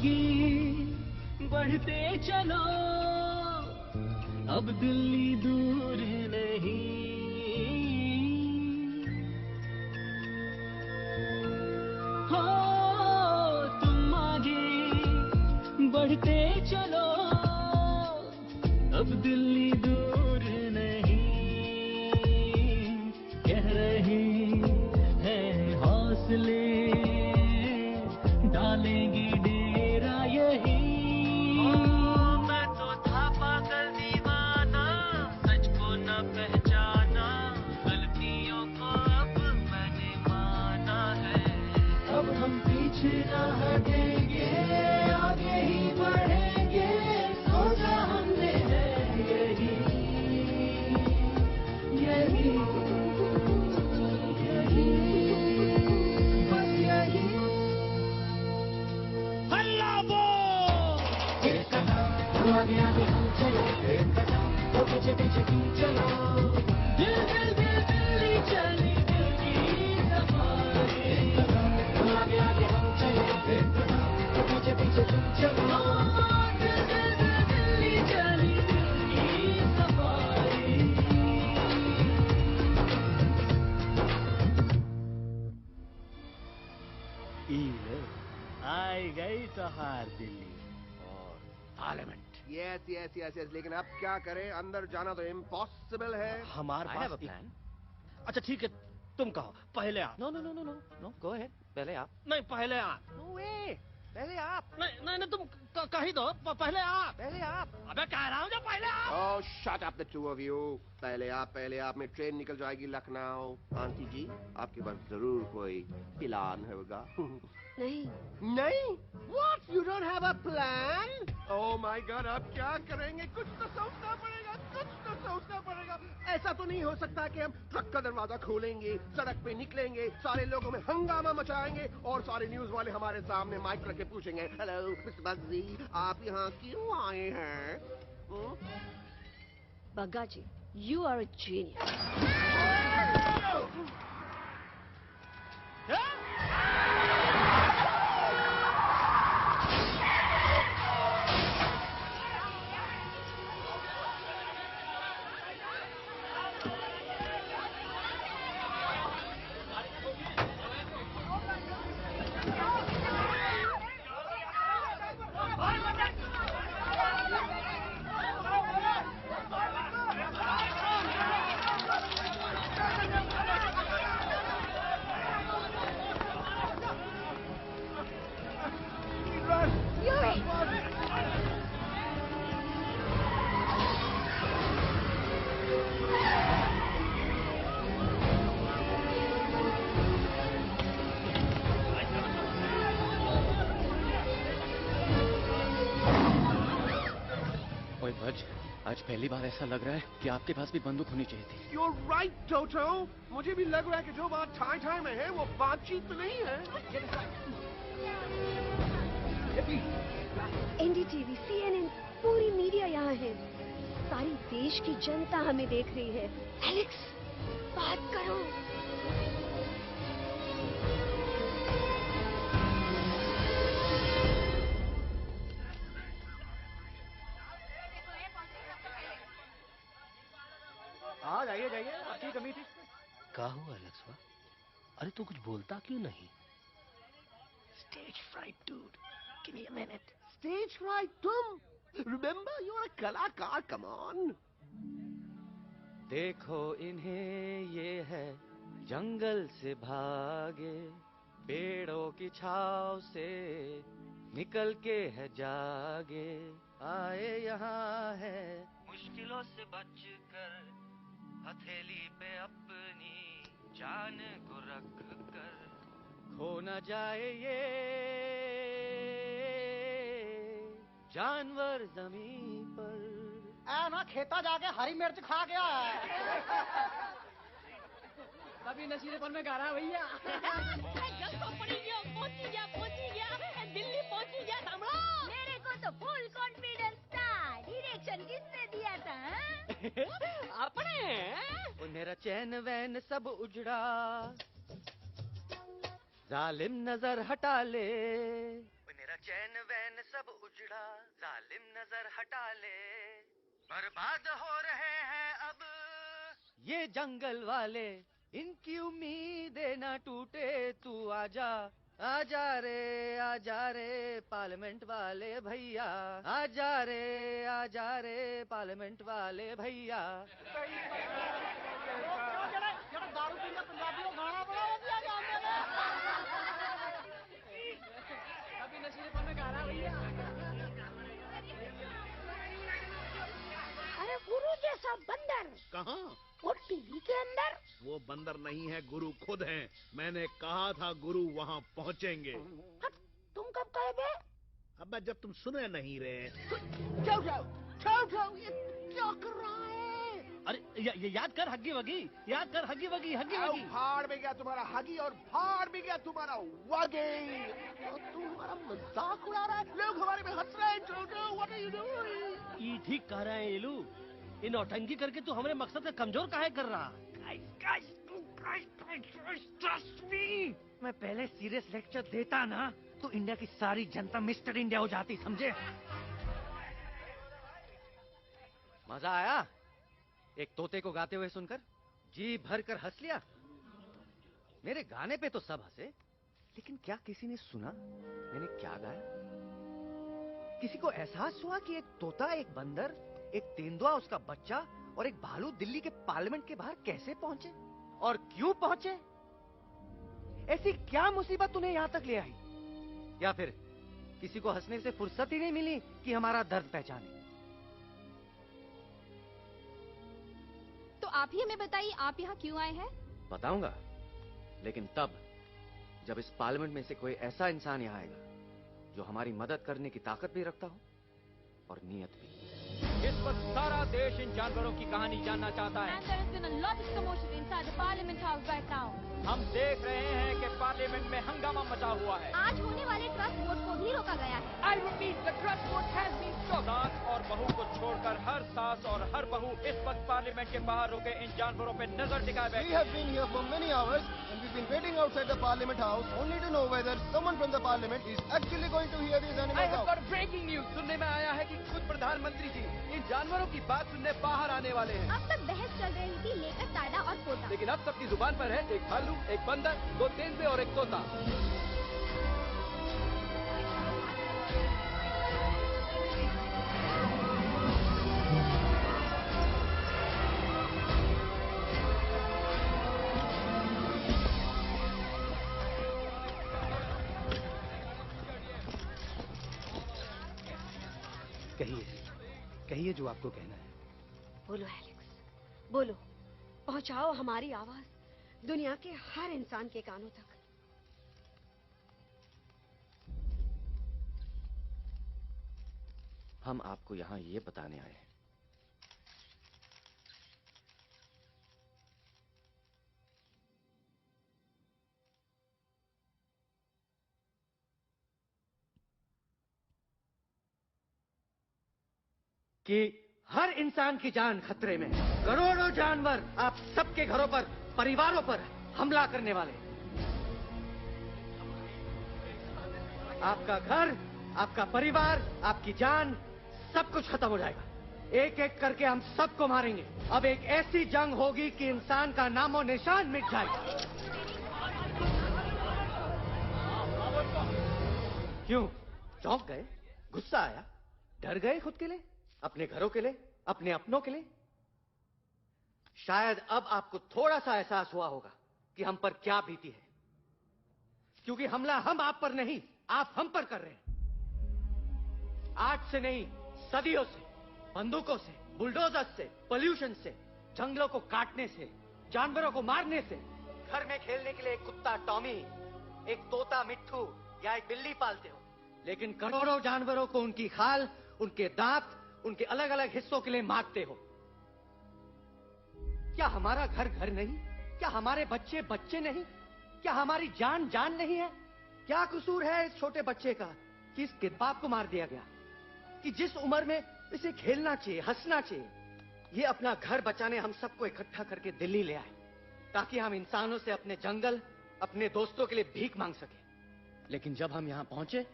आगे बढ़ते चलो, अब दिल्ली दूर नहीं। हो तुम आगे बढ़ते चलो, अब दिल्ली दूर नहीं। कह रहे हैं हौसले, डालेंगे डेरा यही। मैं तो था पागल दीवाना, सच को न पहचाना, गलतियों को अब मैंने माना है। अब हम पीछे न हटेंगे, आगे ही बढ़ेंगे, सोचा हमने है यही यही बस यही। हल्ला बोल! एक कदम तो आगे आगे हम चलो, एक कदम तो पीछे पीछे तुम चलो। दिल दिल दिल दिल्ली चली, दिल की सफारी। एक कदम तो आगे आगे हम चलो, एक कदम तो पीछे पीछे तुम चलो। दिल दिल दिल दिल्ली चली, दिल की सफारी। आई गई तोहार दिल्ली और parliament. Yes yes yes yes, लेकिन अब क्या करें, अंदर जाना तो इम्पॉसिबल है। हमारे I have pass a plan. अच्छा ठीक है, तुम कहो पहले आप। No, no, no, no, no, no. Go ahead. पहले आप. नहीं पहले आप। No way. पहले आप. नहीं नहीं नहीं, तुम कही दो पहले आप। पहले आप. अबे कह रहा हूँ जो पहले आप। Oh, shut up the two of you. पहले आप में ट्रेन निकल जाएगी लखनऊ। आंटी जी, आपके पास जरूर कोई प्लान होगा। नहीं। नहीं? What? You don't have a plan? Oh my God, आप क्या करेंगे? कुछ तो सोचना पड़ेगा, कुछ तो सोचना पड़ेगा। ऐसा तो नहीं हो सकता कि हम ट्रक का दरवाजा खोलेंगे, सड़क पे निकलेंगे, सारे लोगों में हंगामा मचाएंगे और सारे न्यूज वाले हमारे सामने माइक रख के पूछेंगे, हेलो मिस्टर बग्गी, आप यहाँ क्यों आए हैं? बग्गा जी, you are a genius. ओए भज, आज पहली बार ऐसा लग रहा है कि आपके पास भी बंदूक होनी चाहिए थी। You're right, Toto. मुझे भी लग रहा है कि जो बात ठाई ठाई में है वो बातचीत तो नहीं है। एनडीटीवी, CNN, पूरी मीडिया यहाँ है। सारी देश की जनता हमें देख रही है। एलेक्स, बात करो। हाँ जाइए जाइए, आपकी कमी थी। क्या हुआ एलेक्सवा? अरे तू कुछ बोलता क्यों नहीं? Stage fright, dude. Give me a minute. Stage fright, तुम? Remember, you're a कलाकार. Come on. देखो इन्हें, ये है जंगल से भागे, पेड़ों की छाव से निकल के है जागे, आए यहाँ है मुश्किलों से बचकर, हथेली पे अपनी जान को रख कर, खो न जाए ये जानवर जमीन पर। ना खेता जाके हरी मिर्च खा गया है। कभी नशीलेपन में गा रहा भैया। दिल्ली पहुंची गया सामड़ा। मेरे को तो फुल कॉन्फिडेंस था। डायरेक्शन किसने दिया था? अपने। मेरा चैन वैन सब उजड़ा, जालिम नजर हटा ले। मेरा चैन वैन सब उजड़ा, जालिम नजर हटा ले, बर्बाद हो रहे हैं अब ये जंगल वाले, इनकी उम्मीदें ना टूटे, तू आजा आजा रे पार्लियामेंट वाले भैया, आजा रे पार्लियामेंट वाले भैया। दारू पीने पंजाबियों गाना बड़ा दिया जाने अभी नशीलेपन में गाना भैया। अरे गुरु जैसा बंदर कहाँ? वो टीवी के अंदर। वो बंदर नहीं है, गुरु खुद हैं। मैंने कहा था गुरु वहाँ पहुँचेंगे। तुम कब कहे बे? अब जब तुम सुने नहीं रहे। जाओ ये क्या कर रहा है? अरे ये याद कर हग्गी वगी, याद कर हग्गी वगी। फाड़ भी गया तुम्हारा हगी और फाड़ भी गया तुम्हारा वगी। तू हमारा मजाक उड़ा रहा है, लोग हमारे में हंस रहे हैं। What are you doing? ये ठीक कह रहे हैं इलू, इन नौटंकी करके तू हमारे मकसद से कमजोर काहे कर रहा? मैं पहले सीरियस लेक्चर देता ना तो इंडिया की सारी जनता मिस्टर इंडिया हो जाती, समझे? मजा आया एक तोते को गाते हुए सुनकर? जी भर कर हंस लिया। मेरे गाने पे तो सब हंसे, लेकिन क्या किसी ने सुना मैंने क्या गाया? किसी को एहसास हुआ कि एक तोता, एक बंदर, एक तेंदुआ, उसका बच्चा और एक भालू दिल्ली के पार्लियामेंट के बाहर कैसे पहुंचे और क्यों पहुंचे? ऐसी क्या मुसीबत उन्हें यहां तक ले आई? या फिर किसी को हंसने से फुर्सत ही नहीं मिली कि हमारा दर्द पहचाने? तो आप ही हमें बताइए, आप यहाँ क्यों आए हैं? बताऊंगा, लेकिन तब जब इस पार्लियामेंट में से कोई ऐसा इंसान यहाँ आएगा जो हमारी मदद करने की ताकत भी रखता हो और नीयत भी। इस वक्त सारा देश इन जानवरों की कहानी जानना चाहता है। And there has been a lot of commotion inside the Parliament House right now. हम देख रहे हैं कि पार्लियामेंट में हंगामा मचा हुआ है। आज होने वाले ट्रस्ट वोट को भी रोका गया है। I repeat, the trust vote has been stopped. सास और बहू को छोड़कर हर सास और हर बहू इस वक्त पार्लियामेंट के बाहर रुके इन जानवरों पे नजर टिकाए बैठे। We have been here for many hours and we've been waiting outside the Parliament House only to know whether someone from the Parliament is actually going to hear these animals out. I have got breaking news. सुनने में आया है कि खुद प्रधानमंत्री जी इन जानवरों की बात सुनने बाहर आने वाले हैं। अब तक बहस चल रही थी लेकर ताड़ा और पोता, लेकिन अब सबकी जुबान पर है एक भालू, एक बंदर, 2 तेंदुए और एक तोता। कहिए जो आपको कहना है। बोलो एलेक्स, बोलो, पहुंचाओ हमारी आवाज दुनिया के हर इंसान के कानों तक। हम आपको यहां ये बताने आए हैं कि हर इंसान की जान खतरे में है। करोड़ों जानवर आप सबके घरों पर, परिवारों पर हमला करने वाले। आपका घर, आपका परिवार, आपकी जान, सब कुछ खत्म हो जाएगा। एक एक करके हम सबको मारेंगे। अब एक ऐसी जंग होगी कि इंसान का नामो निशान मिट जाएगा। क्यों चौंक गए? गुस्सा आया? डर गए खुद के लिए, अपने घरों के लिए, अपने अपनों के लिए? शायद अब आपको थोड़ा सा एहसास हुआ होगा कि हम पर क्या बीती है, क्योंकि हमला हम आप पर नहीं, आप हम पर कर रहे हैं। आज से नहीं, सदियों से, बंदूकों से, बुलडोजर से, पोल्यूशन से, जंगलों को काटने से, जानवरों को मारने से। घर में खेलने के लिए एक कुत्ता टॉमी, एक तोता मिट्ठू या एक बिल्ली पालते हो, लेकिन करोड़ों जानवरों को उनकी खाल, उनके दांत, उनके अलग अलग हिस्सों के लिए मारते हो। क्या हमारा घर घर नहीं? क्या हमारे बच्चे बच्चे नहीं? क्या हमारी जान जान नहीं है? क्या कसूर है इस छोटे बच्चे का कि इसके बाप को मार दिया गया, कि जिस उम्र में इसे खेलना चाहिए, हंसना चाहिए? ये अपना घर बचाने हम सबको इकट्ठा करके दिल्ली ले आए ताकि हम इंसानों से अपने जंगल, अपने दोस्तों के लिए भीख मांग सके। लेकिन जब हम यहां पहुंचे,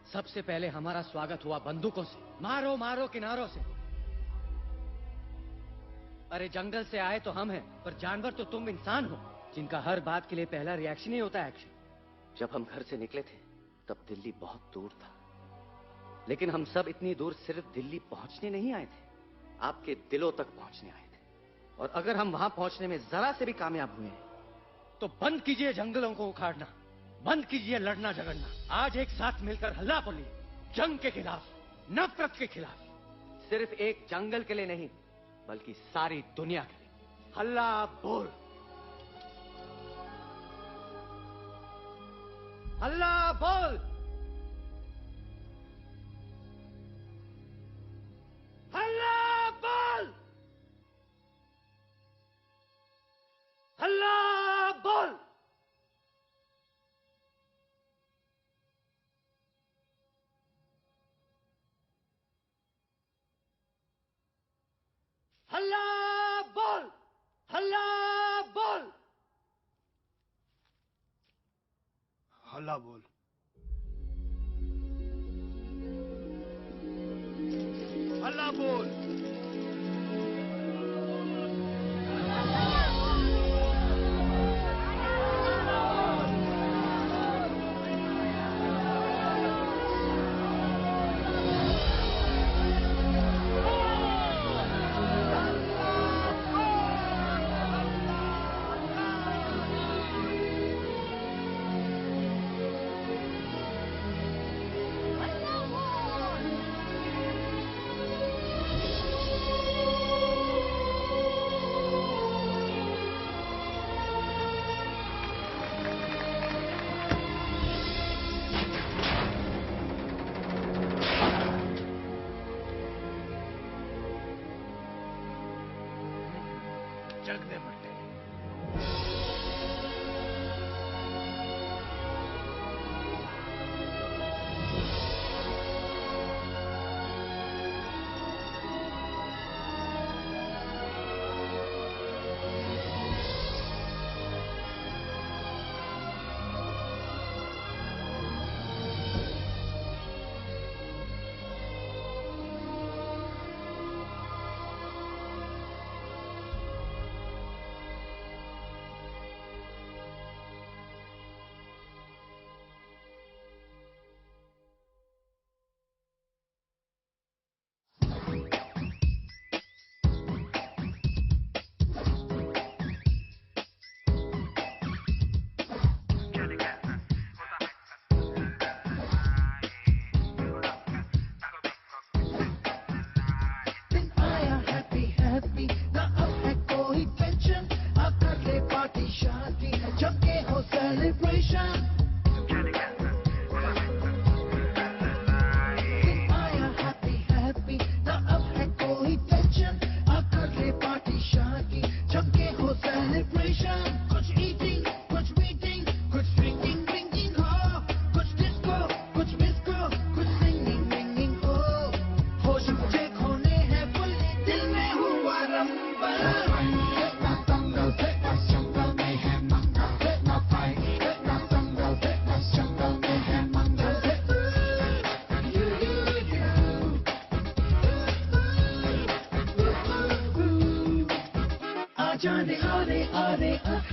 सबसे पहले हमारा स्वागत हुआ बंदूकों से, मारो मारो किनारों से। अरे जंगल से आए तो हम हैं, पर जानवर तो तुम इंसान हो, जिनका हर बात के लिए पहला रिएक्शन ही होता है एक्शन। जब हम घर से निकले थे तब दिल्ली बहुत दूर था, लेकिन हम सब इतनी दूर सिर्फ दिल्ली पहुंचने नहीं आए थे, आपके दिलों तक पहुंचने आए थे। और अगर हम वहां पहुंचने में जरा से भी कामयाब हुए तो बंद कीजिए जंगलों को उखाड़ना, बंद कीजिए लड़ना झगड़ना। आज एक साथ मिलकर हल्ला बोलिए, जंग के खिलाफ, नफरत के खिलाफ। सिर्फ एक जंगल के लिए नहीं, बल्कि सारी दुनिया के लिए। हल्ला बोल, हल्ला बोल, हल्ला बोल, हल्ला बोल। हल्ला बोल, हल्ला बोल, हल्ला बोल। हल्ला बोल। जगने मरते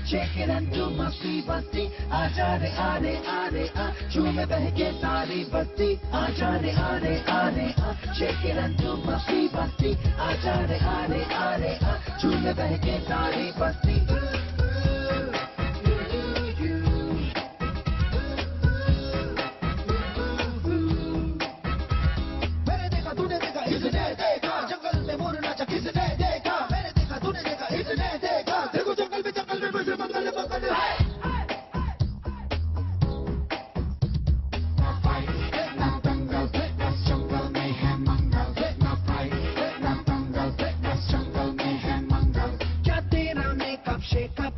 shake it and do मस्ती बस्ती आजा रे आरे आरे आ झूमे बहके सारी बस्ती आजा रे आरे आरे आ shake it and do मस्ती बस्ती आजा रे आरे आरे आ झूमे बहके सारी बस्ती मैंने देखा तूने देखा इसने देखा जंगल में मोर नाचा किसने देखा मैंने देखा तूने देखा इसने देखा देखो जंगल में बसे मंगल मंगल क्या तेरा मेकअप शेकअप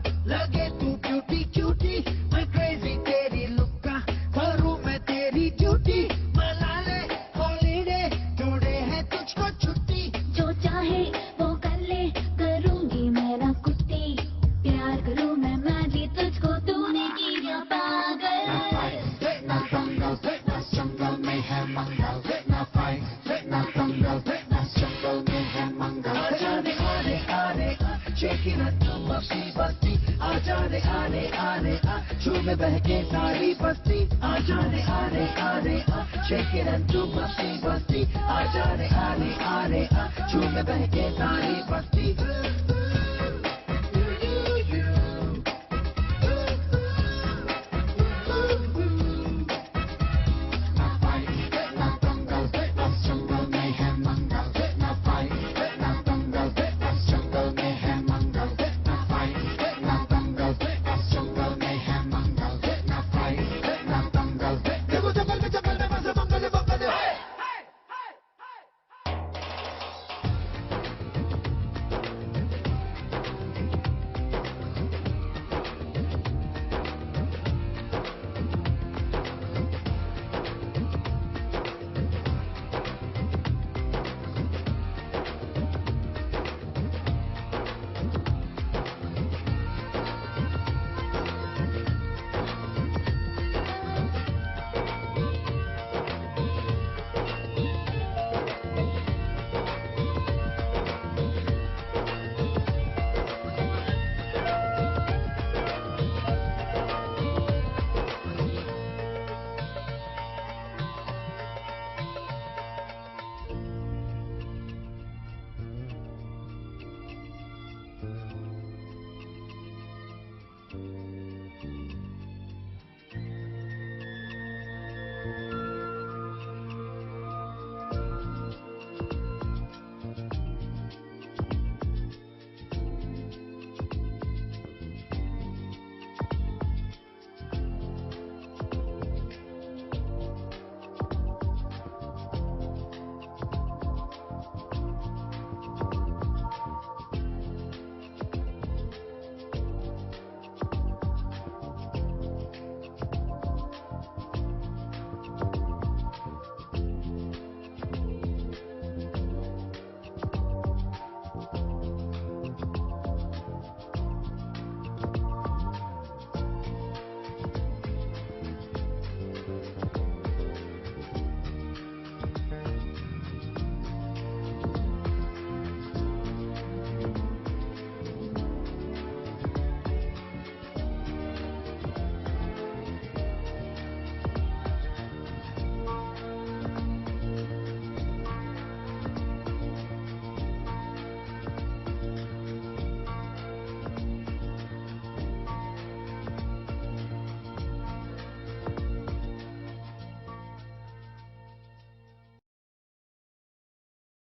आजा रे आरे आरे आ झूम बहके सारी बस्ती आजा रे आरे आरे आ shake it and do बस्ती बस्ती आजा रे आरे आरे आ झूम बहके सारी बस्ती